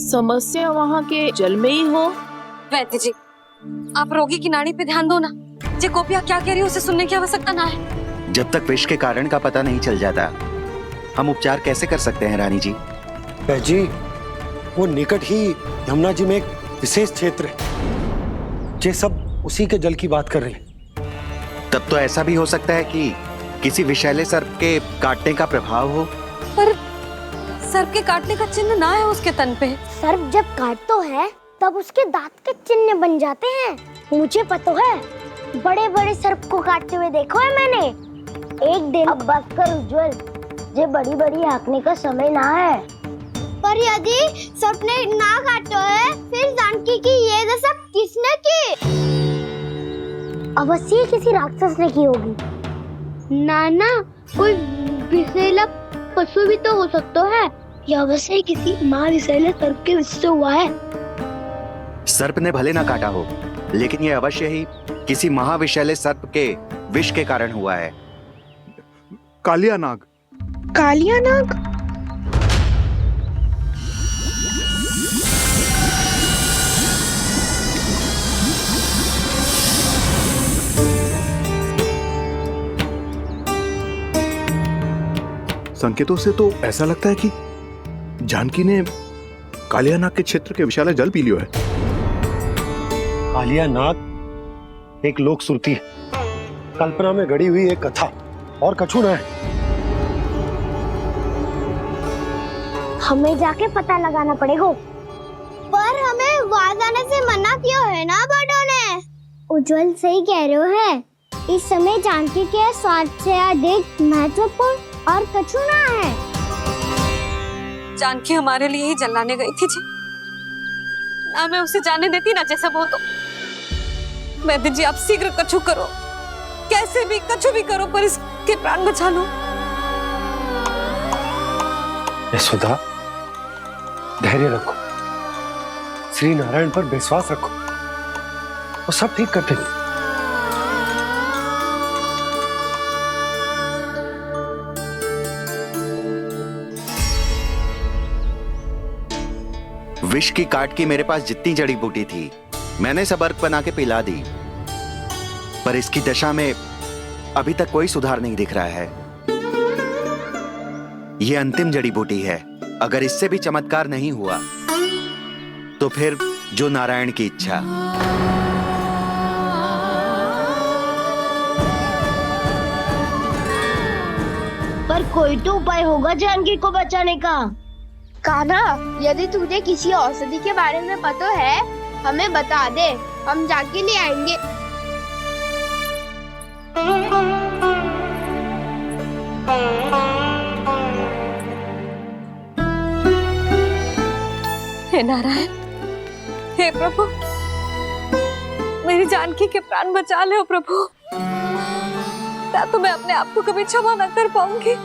समस्या वहाँ के जल में ही हो। वैद्य जी, आप रोगी की नाड़ी पे ध्यान दो ना। जे गोपिया क्या कह रही है उसे सुनने की आवश्यकता ना है। जब तक विष के कारण का पता नहीं चल जाता, हम उपचार कैसे कर सकते हैं रानी जी? जी, वो निकट ही यमुना जी में एक विशेष क्षेत्र है। ये सब उसी के जल की बात कर रहे हैं। तब तो ऐसा भी हो सकता है कि किसी विषैले सर्प के काटने का प्रभाव हो। पर सर्प के काटने का चिन्ह ना है उसके तन पे। सर्प जब काटता है तब उसके दांत के चिन्ह बन जाते हैं। मुझे पता है, बड़े बड़े सर्प को काटते हुए देखो है मैंने। एक दिन अब बस कर उज्जवल, ये बड़ी बड़ी हाँकने का समय ना है। पर यदि सर्प ने ना काटा है, फिर जानकी की ये दशा किसने की? अवश्य किसी राक्षस ने की होगी। नाना, कोई विषैला पशु भी तो हो सकता है। यह अवश्य किसी महाविषैले सर्प के विष से हुआ है। सर्प ने भले ना काटा हो, लेकिन ये अवश्य ही किसी महाविषैले सर्प के विष के कारण हुआ है। कालिया नाग। कालिया नाग? संकेतों से तो ऐसा लगता है कि जानकी ने कालिया नाग के क्षेत्र के विशाल जल पी लियो है। कालिया नाग एक लोक श्रुति है, कल्पना में गढ़ी हुई एक कथा, और कछु ना है। हमें जाके पता लगाना पड़ेगा। पर हमें वहां जाने से मना किया है ना बड़ों ने। उज्जवल सही कह रहे हो है। इस समय जानकी के स्वार्थ से अधिक महत्वपूर्ण और कछु ना है। जानकी हमारे लिए ही जलाने गई थी जी। ना मैं उसे जाने देती ना जैसा वो तो। वैद्य जी, आप शीघ्र कछु करो, कैसे भी कछु भी करो, पर इसके प्राण बचा लो। यशोदा, धैर्य रखो, श्री नारायण पर विश्वास रखो, वो सब ठीक कर देंगे। विष की काट की मेरे पास जितनी जड़ी बूटी थी, मैंने सब अर्क बना के पिला दी, पर इसकी दशा में अभी तक कोई सुधार नहीं दिख रहा है। यह अंतिम जड़ी बूटी है। अगर इससे भी चमत्कार नहीं हुआ, तो फिर जो नारायण की इच्छा। पर कोई तो उपाय होगा जानकी को बचाने का। कान्हा, यदि तुझे किसी औषधि के बारे में पता है, हमें बता दे, हम जाके ले आएंगे। हे नारायण, हे प्रभु, मेरी जानकी के प्राण बचा ले प्रभु। या तो मैं अपने आप को कभी क्षमा न कर पाऊंगी।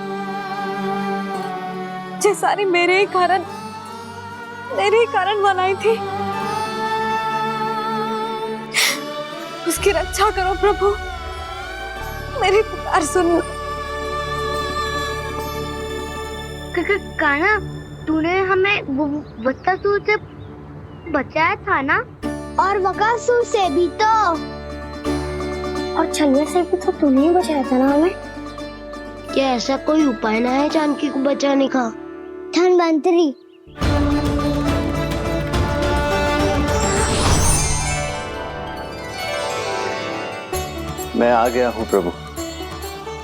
ये सारी मेरे ही कारण बनाई थी। उसकी रक्षा करो प्रभु, मेरी पुकार सुनो। कान्हा, तूने हमें वकासुर से बचाया था ना? और वकासुर से भी तो, और छलिया से भी तो तूने ही बचाया था ना हमें। क्या ऐसा कोई उपाय ना है जानकी को बचाने का? धनवंतरी, मैं आ गया हूँ प्रभु,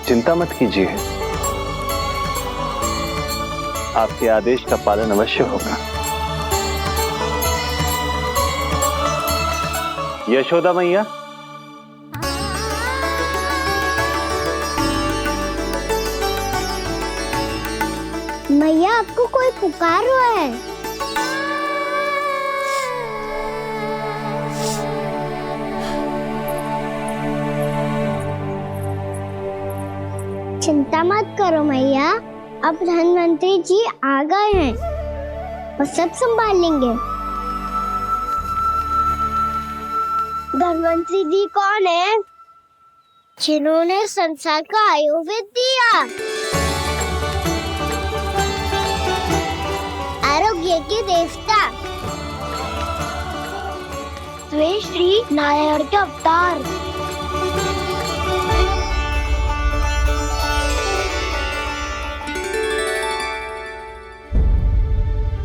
चिंता मत कीजिए, आपके आदेश का पालन अवश्य होगा। यशोदा मैया, मैया आपको कोई पुकार रहा है। चिंता मत करो मैया, अब धनवंतरी जी आ गए हैं, वो सब संभाल लेंगे। धनवंतरी जी कौन है? जिन्होंने संसार का आयुर्वेद दिया, आरोग्य के देवता, वे श्री नारायण के अवतार।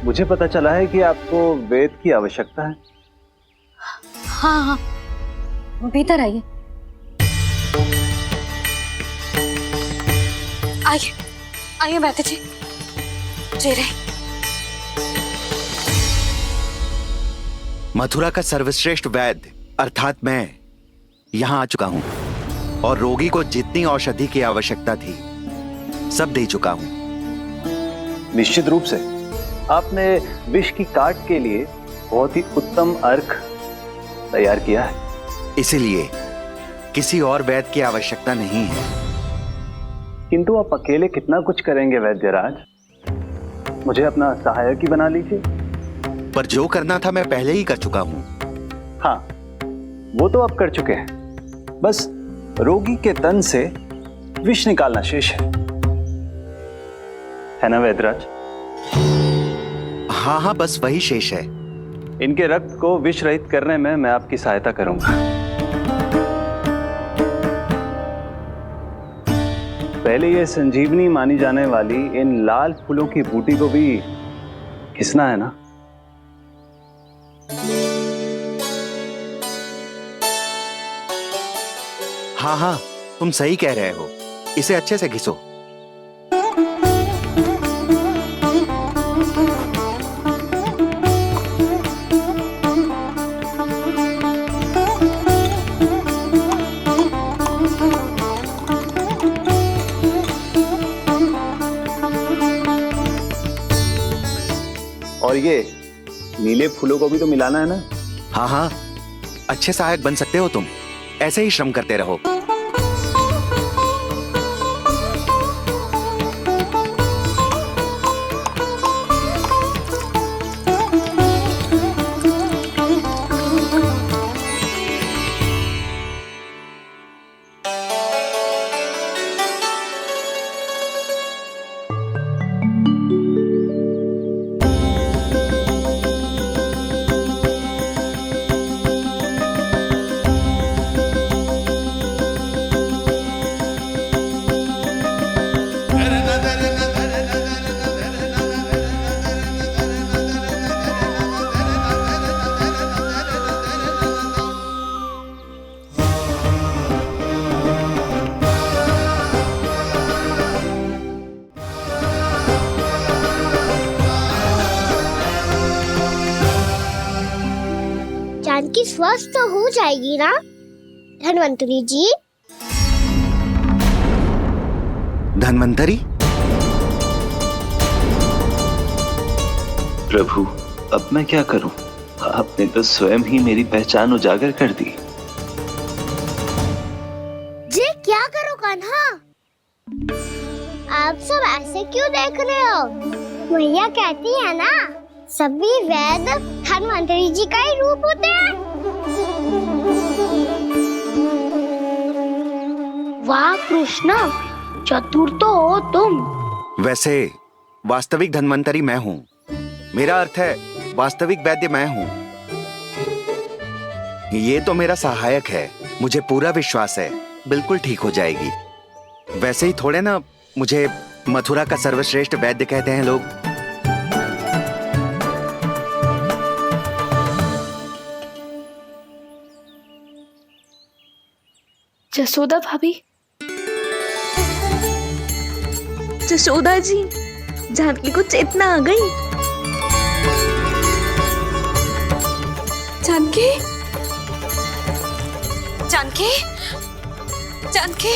मुझे पता चला है कि आपको वेद की आवश्यकता है। हाँ हाँ, भीतर आइए। आइए आइए बैठे जी। जी रहे। मथुरा का सर्वश्रेष्ठ वैद्य अर्थात मैं यहाँ आ चुका हूँ और रोगी को जितनी औषधि की आवश्यकता थी सब दे चुका हूँ। निश्चित रूप से आपने विष की काट के लिए बहुत ही उत्तम अर्क तैयार किया है, इसीलिए किसी और वैद्य की आवश्यकता नहीं है। किंतु आप अकेले कितना कुछ करेंगे वैद्यराज, मुझे अपना सहायक ही बना लीजिए। पर जो करना था मैं पहले ही कर चुका हूँ। हाँ, वो तो आप कर चुके हैं, बस रोगी के तन से विष निकालना शेष है ना वैद्यराज? हाँ हाँ, बस वही शेष है। इनके रक्त को विष रहित करने में मैं आपकी सहायता करूंगा। पहले ये संजीवनी मानी जाने वाली इन लाल फूलों की बूटी को भी घिसना है ना? हाँ हाँ, तुम सही कह रहे हो, इसे अच्छे से घिसो। और ये नीले फूलों को भी तो मिलाना है ना? हाँ हाँ, अच्छे सहायक बन सकते हो तुम, ऐसे ही श्रम करते रहो। जानकी स्वस्थ हो जाएगी ना धनवंतरी जी? धनवंतरी? प्रभु, अब मैं क्या करूं? आपने तो स्वयं ही मेरी पहचान उजागर कर दी। जी क्या करो कान्हा? आप सब ऐसे क्यों देख रहे हो? मैया कहती है ना, सभी वैद्य धनवंतरी जी का ही रूप होते हैं। वाह कृष्णा, चतुर तो हो तुम। वैसे वास्तविक धन्वंतरी मैं हूँ, मेरा अर्थ है वास्तविक वैद्य मैं हूँ। ये तो मेरा सहायक है, मुझे पूरा विश्वास है बिल्कुल ठीक हो जाएगी। वैसे ही थोड़े ना मुझे मथुरा का सर्वश्रेष्ठ वैद्य कहते हैं लोग। जसोदा भाभी, जसोदा जी, जानकी को चेतना आ गई। जानकी, जानकी, जानकी,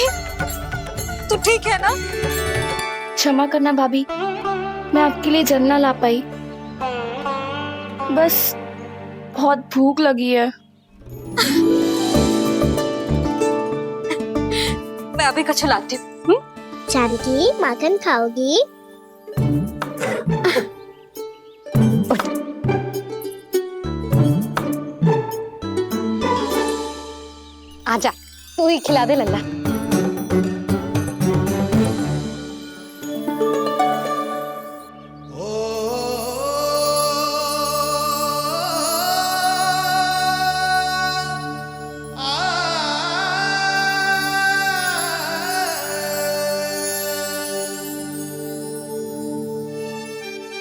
तू ठीक है ना? क्षमा करना भाभी, मैं आपके लिए जल ना ला पाई। बस बहुत भूख लगी है। मैं अभी कुछ लाती हूँ। जानकी, माखन खाओगी? आजा, तू ही खिला दे लल्ला।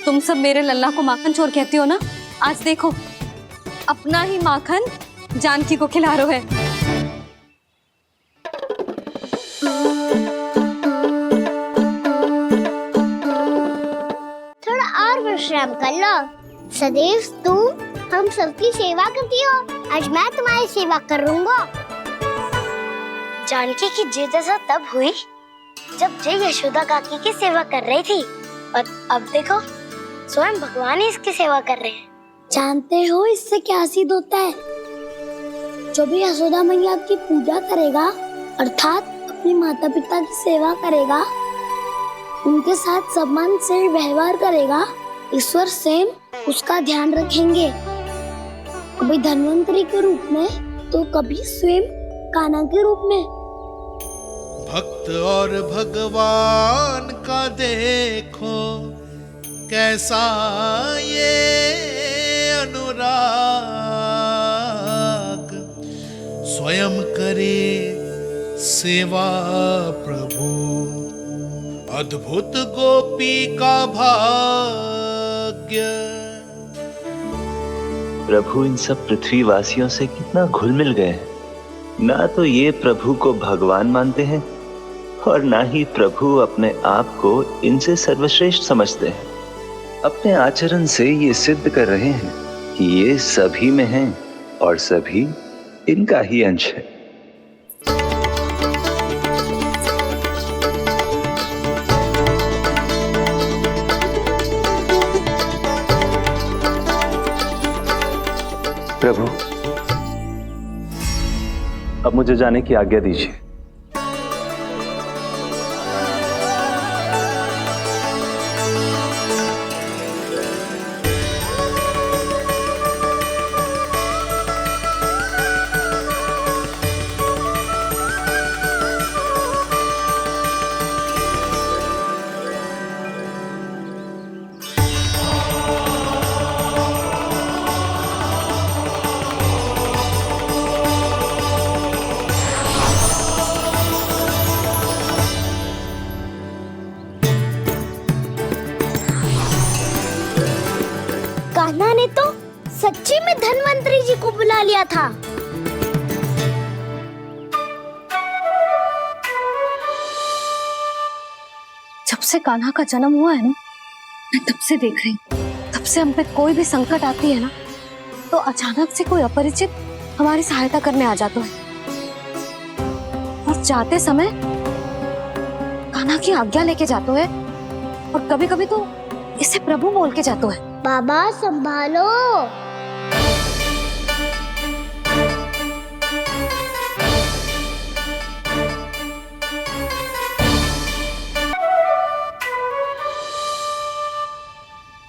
तुम सब मेरे लल्ला को माखन चोर कहती हो ना? आज देखो, अपना ही माखन जानकी को खिला रहे है। थोड़ा और विश्राम कर लो। सदैव तुम हम सबकी सेवा करती हो, आज मैं तुम्हारी सेवा करूंगा। जानकी की जिज्ञासा तब हुई जब जय यशोदा काकी की सेवा कर रही थी, और अब देखो स्वयं भगवान ही इसकी सेवा कर रहे हैं। जानते हो इससे क्या सिद्ध होता है? जो भी यशोदा मैया की पूजा करेगा, अर्थात अपने माता पिता की सेवा करेगा, उनके साथ सम्मान से व्यवहार करेगा, ईश्वर स्वयं उसका ध्यान रखेंगे। कभी धन्वंतरी के रूप में तो कभी स्वयं कान्हा के रूप में। भक्त और भगवान का देखो कैसा ये अनुराग, स्वयं करे सेवा प्रभु, अद्भुत गोपी का भाग्य। प्रभु इन सब पृथ्वीवासियों से कितना घुल मिल गए हैं। ना तो ये प्रभु को भगवान मानते हैं और ना ही प्रभु अपने आप को इनसे सर्वश्रेष्ठ समझते हैं। अपने आचरण से ये सिद्ध कर रहे हैं कि ये सभी में हैं और सभी इनका ही अंश है। प्रभु, अब मुझे जाने की आज्ञा दीजिए। कान्हा ने तो सच्ची में धन्वंतरी जी को बुला लिया था। जब से कान्हा का जन्म हुआ है ना, मैं तब से देख रही हूँ, तब से हम पे कोई भी संकट आती है ना, तो अचानक से कोई अपरिचित हमारी सहायता करने आ जाता है, और जाते समय कान्हा की आज्ञा लेके जाते है, और कभी कभी तो इसे प्रभु बोल के जाते है। बाबा संभालो।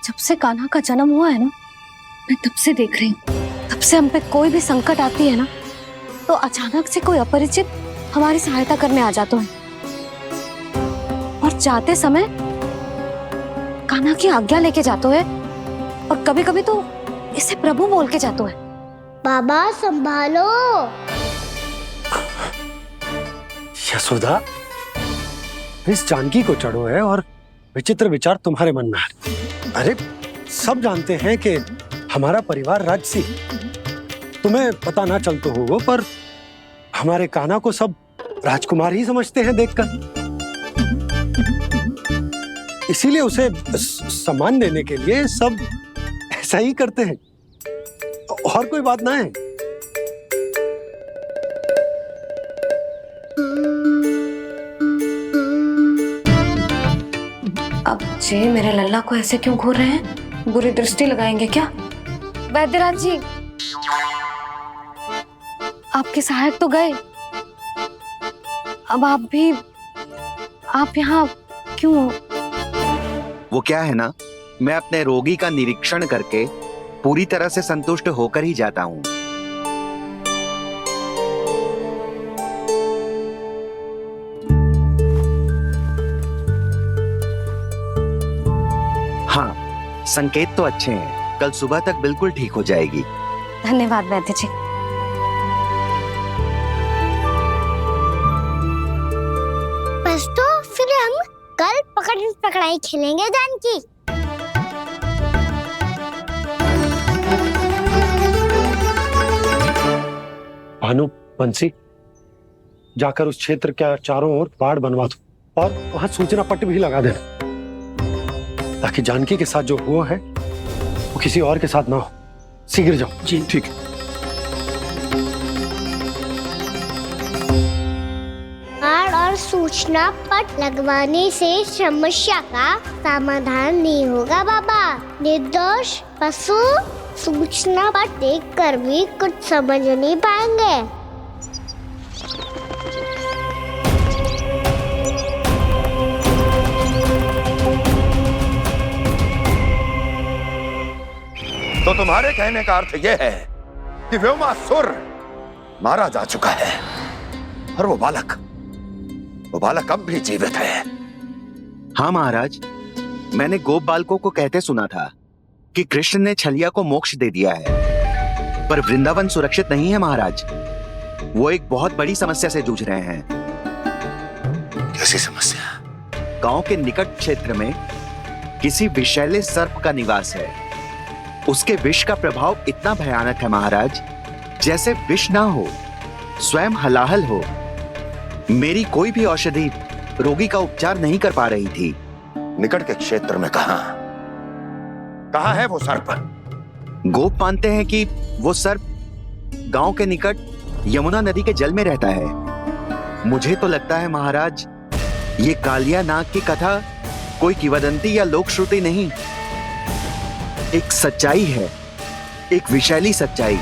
जब से कान्हा का जन्म हुआ है ना, मैं तब से देख रही हूँ, तब से हम पे कोई भी संकट आती है ना, तो अचानक से कोई अपरिचित हमारी सहायता करने आ जाते हैं, और जाते समय कान्हा की आज्ञा लेके जाते हैं, और कभी कभी तो इसे प्रभु बोल के जाते हैं। बाबा संभालो। यशोदा, इस जानकी को चढ़ो है और विचित्र विचार तुम्हारे मन में है। अरे सब जानते हैं कि हमारा परिवार राजसी, तुम्हें पता ना चलता होगा पर हमारे कान्हा को सब राजकुमार ही समझते हैं देखकर। इसीलिए उसे सम्मान देने के लिए सब ऐसा ही करते हैं, और कोई बात ना है। अब जे मेरे लल्ला को ऐसे क्यों घूर रहे हैं? बुरी दृष्टि लगाएंगे क्या? वैद्यराज जी, आपके सहायक तो गए, अब आप यहाँ क्यों? वो क्या है ना, मैं अपने रोगी का निरीक्षण करके पूरी तरह से संतुष्ट होकर ही जाता हूँ। हाँ, संकेत तो अच्छे हैं, कल सुबह तक बिल्कुल ठीक हो जाएगी। धन्यवाद वैद्य जी। बस तो फिर हम कल पकड़न पकड़ाई खेलेंगे जानकी। भानु, बंसी, जाकर उस क्षेत्र के चारों ओर बाड़ बनवा दो और वहां सूचना पट्ट भी लगा देना, ताकि जानकी के साथ जो हुआ है वो किसी और के साथ ना हो। शीघ्र जाओ। जी ठीक है। बाड़ और सूचना पट लगवाने से समस्या का समाधान नहीं होगा बाबा। निर्दोष पशु सूचना पट देखकर भी कुछ समझ नहीं पाएंगे। तो तुम्हारे कहने का अर्थ यह है कि व्योमासुर मारा जा चुका है और वो बालक अब भी जीवित है। हाँ महाराज, मैंने गोप बालकों को कहते सुना था कि कृष्ण ने छलिया को मोक्ष दे दिया है, पर वृंदावन सुरक्षित नहीं है महाराज। वो एक बहुत बड़ी समस्या से जूझ रहे हैं। कैसी समस्या? गांव के निकट क्षेत्र में किसी विषैले सर्प का निवास है। उसके विष का प्रभाव इतना भयानक है महाराज, जैसे विष ना हो, स्वयं हलाहल हो। मेरी कोई भी औषधि रोगी का उपचार नहीं कर पा रही थी। निकट के क्षेत्र में कहां है वो सर्प? गोप मानते हैं कि वो सर्प गांव के निकट यमुना नदी के जल में रहता है। मुझे तो लगता है महाराज, ये कालिया नाग की कथा कोई किंवदंती या लोक श्रुति नहीं, एक सच्चाई है, एक विषैली सच्चाई।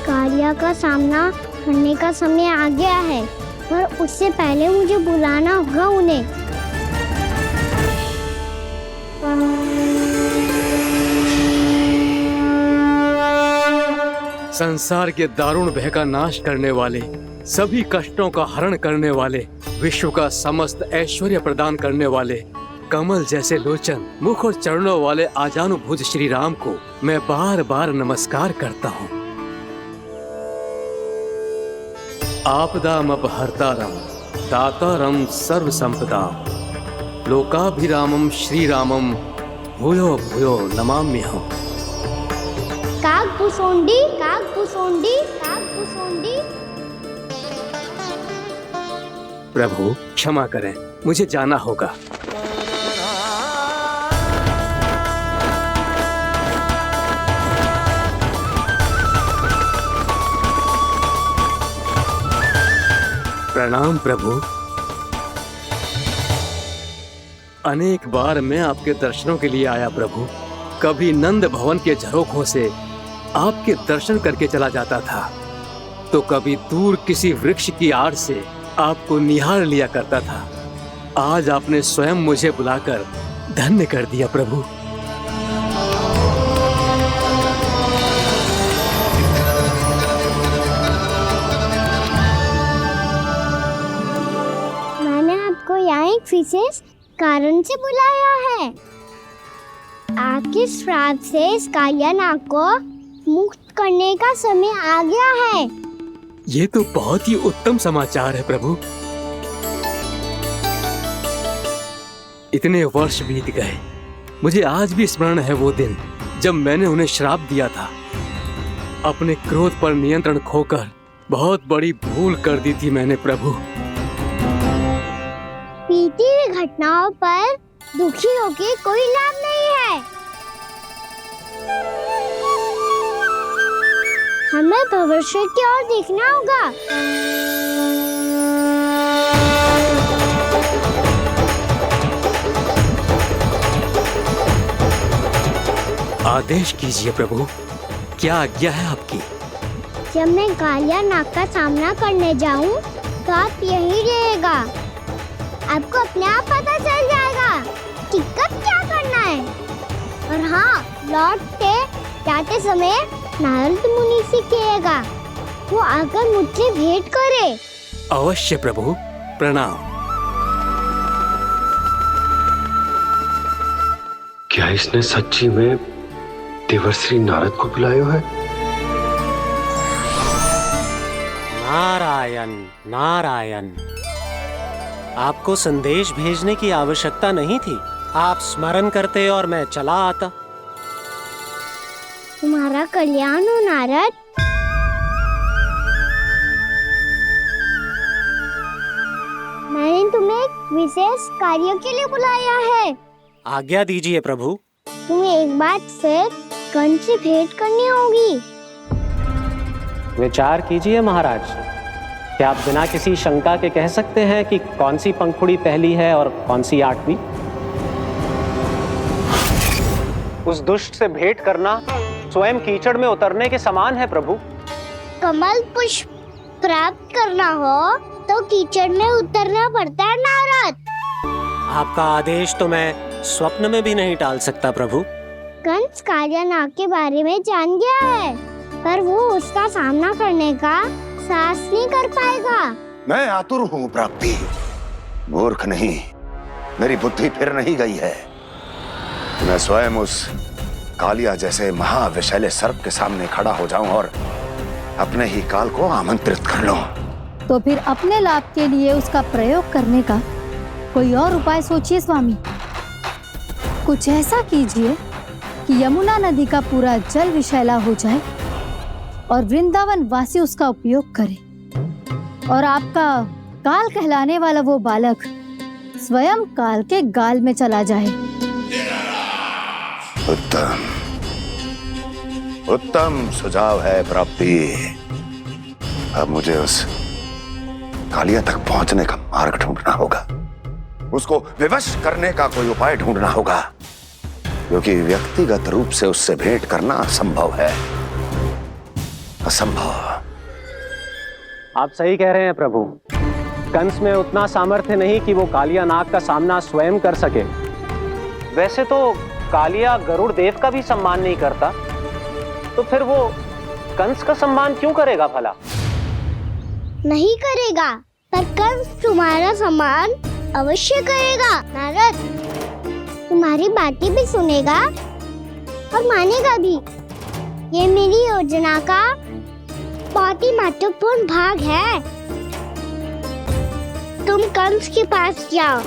कालिया का सामना करने का समय आ गया है, पर उससे पहले मुझे बुलाना होगा उन्हें। संसार के दारुण भय का नाश करने वाले, सभी कष्टों का हरण करने वाले, विश्व का समस्त ऐश्वर्य प्रदान करने वाले, कमल जैसे लोचन, मुख और चरणों वाले आजानुभुज श्री राम को मैं बार बार नमस्कार करता हूँ। आपदामपहर्तारं दातारं सर्व संपदाम लोकाभिरामं श्री रामं भूयो भूयो नमाम्यहम्। कागभूषोंडी कागभूषोंडी कागभूषोंडी। प्रभु क्षमा करें, मुझे जाना होगा। प्रणाम प्रभु। अनेक बार मैं आपके दर्शनों के लिए आया प्रभु। कभी नंद भवन के झरोखों से आपके दर्शन करके चला जाता था, तो कभी दूर किसी वृक्ष की आड़ से आपको निहार लिया करता था। आज आपने स्वयं मुझे बुलाकर धन्य कर दिया प्रभु। मैंने आपको यहाँ एक विशेष कारण से बुलाया है। आपके श्राप से इस कालिया नाग को मुक्त करने का समय आ गया है। ये तो बहुत ही उत्तम समाचार है प्रभु। इतने वर्ष बीत गए, मुझे आज भी स्मरण है वो दिन जब मैंने उन्हें श्राप दिया था। अपने क्रोध पर नियंत्रण खोकर बहुत बड़ी भूल कर दी थी मैंने प्रभु। बीती हुई घटनाओं पर दुखी होके कोई लाभ नहीं है। हमें भविष्य की ओर देखना होगा। आदेश कीजिए प्रभु, क्या आज्ञा है आपकी? जब मैं कालिया नाग का सामना करने जाऊं, तो आप यहीं रहिएगा। आपको अपने आप पता चल जाएगा कि कब क्या करना है। और हाँ, लौटते जाते समय नारद मुनि से कहिएगा, वो आकर मुझसे भेंट करे। अवश्य प्रभु, प्रणाम। क्या इसने सच्ची में देवर्षि नारद को बुलाया है? नारायण नारायण, आपको संदेश भेजने की आवश्यकता नहीं थी। आप स्मरण करते और मैं चला आता। तुम्हारा कल्याण हो नारद। मैंने तुम्हें एक विशेष कार्य के लिए बुलाया है। आज्ञा दीजिए प्रभु। तुम्हें एक बार फिर कंस से भेंट करनी होगी। विचार कीजिए महाराज, क्या आप बिना किसी शंका के कह सकते हैं कि कौन सी पंखुड़ी पहली है और कौन सी आठवीं? उस दुष्ट से भेंट करना स्वयं कीचड़ में उतरने के समान है प्रभु। कमल पुष्प प्राप्त करना हो तो कीचड़ में उतरना पड़ता है नारद। आपका आदेश तो मैं स्वप्न में भी नहीं टाल सकता प्रभु। कंस कालिया नाग के बारे में जान गया है, पर वो उसका सामना करने का साहस नहीं कर पाएगा। मैं आतुर हूँ प्राप्ति, मूर्ख नहीं। मेरी बुद्धि फिर नहीं गई है। मैं स्वयं उस कालिया जैसे महाविषैले सर्प के सामने खड़ा हो जाऊं और अपने ही काल को आमंत्रित कर लूं। तो फिर अपने लाभ के लिए उसका प्रयोग करने का कोई और उपाय सोचिए स्वामी। कुछ ऐसा कीजिए कि यमुना नदी का पूरा जल विषैला हो जाए और वृंदावन वासी उसका उपयोग करे, और आपका काल कहलाने वाला वो बालक स्वयं काल के गाल में चला जाए। उत्तम उत्तम सुझाव है प्राप्ति। अब मुझे उस कालिया तक पहुंचने का मार्ग ढूंढना होगा। उसको विवश करने का कोई उपाय ढूंढना होगा, क्योंकि व्यक्तिगत रूप से उससे भेंट करना असंभव है। असंभव। आप सही कह रहे हैं प्रभु। कंस में उतना सामर्थ्य नहीं कि वो कालिया नाग का सामना स्वयं कर सके। वैसे तो कालिया गरुड़ देव का भी सम्मान नहीं करता, तो फिर वो कंस का सम्मान क्यों करेगा भला? नहीं करेगा, पर कंस तुम्हारा सम्मान अवश्य करेगा नारद। तुम्हारी बातें भी सुनेगा और मानेगा भी। ये मेरी योजना का बहुत ही महत्वपूर्ण भाग है। तुम कंस के पास जाओ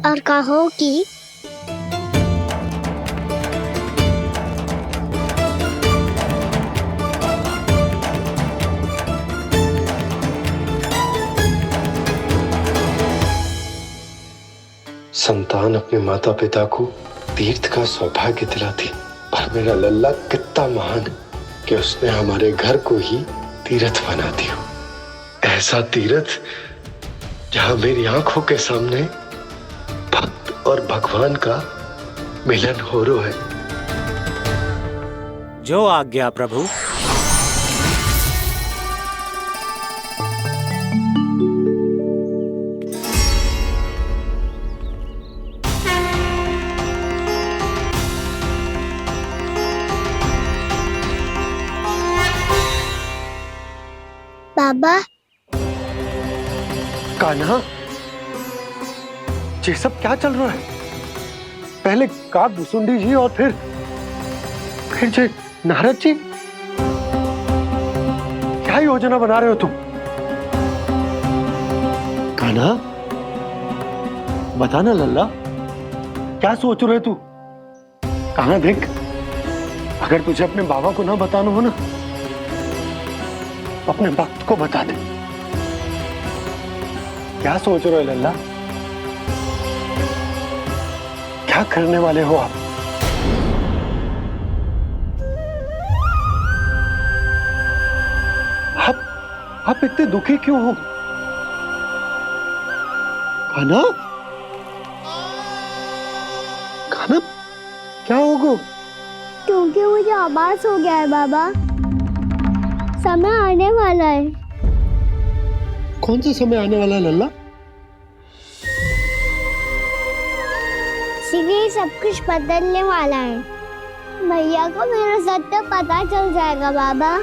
और कहो कि संतान अपने माता पिता को तीर्थ का सौभाग्य दिलाती, और मेरा लल्ला कितना महान कि उसने हमारे घर को ही तीर्थ बना दिया। ऐसा तीर्थ जहां मेरी आंखों के सामने भक्त और भगवान का मिलन हो रहा है। जो आज्ञा प्रभु। बाबा। कान्हा, ये सब क्या चल रहा है? पहले काक भुसुंडी जी और फिर नारद जी, क्या योजना बना रहे हो तुम? कान्हा, बताना लल्ला, क्या सोच रहे तू? कहां देख, अगर तुझे अपने बाबा को ना बताना हो ना, अपने भक्त को बता दे। क्या सोच रहे हो लल्ला? क्या करने वाले हो आप? आप इतने दुखी क्यों हो? कान्हा, कान्हा, क्या होगा? क्योंकि मुझे आभास हो गया है बाबा, समय आने वाला है। कौन सा समय आने वाला है लल्ला? शीघ्र ही सब कुछ बदलने वाला है। भैया को मेरा सत्य पता चल जाएगा बाबा।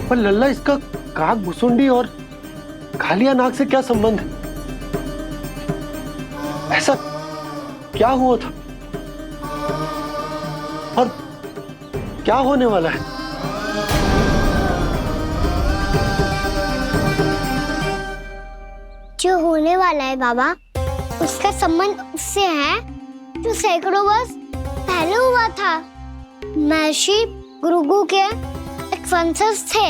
पर लल्ला, इसका काक भुसुंडी और कालिया नाग से क्या संबंध है? ऐसा क्या हुआ था और क्या होने वाला है? जो होने वाला है बाबा, उसका संबंध उससे है जो सैकड़ों वर्ष पहले हुआ था। महर्षि भृगु के एक वंशज थे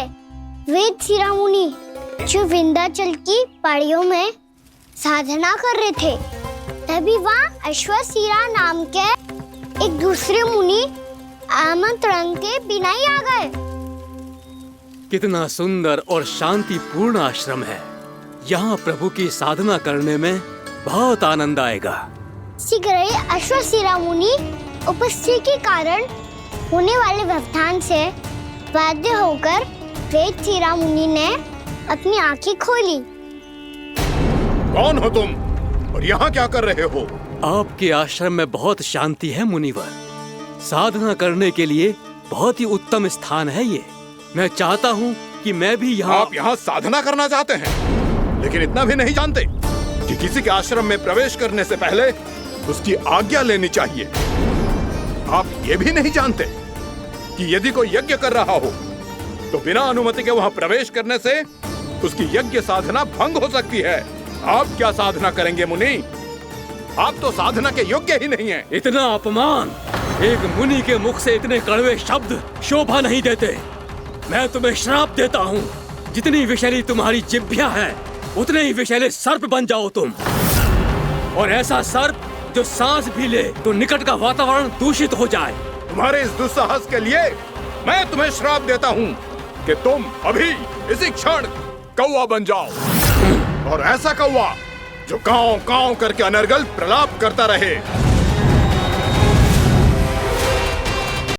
वेद शिरा मुनि, जो विंध्याचल की पहाड़ियों में साधना कर रहे थे। तभी वहाँ अश्वशिरा नाम के एक दूसरे मुनि आमंत्रण के बिना ही आ गए। कितना सुंदर और शांतिपूर्ण आश्रम है। यहाँ प्रभु की साधना करने में बहुत आनंद आएगा। शीघ्र ही अश्वशिरा मुनि उपस्थिति के कारण होने वाले व्यवधान से बाध्य होकर वेद शिरा मुनि ने अपनी आंखें खोली। कौन हो तुम और यहाँ क्या कर रहे हो? आपके आश्रम में बहुत शांति है मुनिवर। साधना करने के लिए बहुत ही उत्तम स्थान है ये। मैं चाहता हूँ कि मैं भी यहाँ। आप यहाँ साधना करना चाहते हैं, लेकिन इतना भी नहीं जानते कि किसी के आश्रम में प्रवेश करने से पहले उसकी आज्ञा लेनी चाहिए। आप ये भी नहीं जानते कि यदि कोई यज्ञ कर रहा हो तो बिना अनुमति के वहाँ प्रवेश करने से उसकी यज्ञ साधना भंग हो सकती है। आप क्या साधना करेंगे मुनि? आप तो साधना के योग्य ही नहीं हैं। इतना अपमान! एक मुनि के मुख से इतने कड़वे शब्द शोभा नहीं देते। मैं तुम्हें श्राप देता हूँ, जितनी विषैली तुम्हारी जिह्वा है उतने ही विषैले सर्प बन जाओ तुम। और ऐसा सर्प जो सांस भी ले तो निकट का वातावरण दूषित हो जाए। तुम्हारे इस दुस्साहस के लिए मैं तुम्हें श्राप देता हूँ कि तुम अभी इसी क्षण कौवा बन जाओ, और ऐसा कौवा जो कांव कांव करके अनर्गल प्रलाप करता रहे।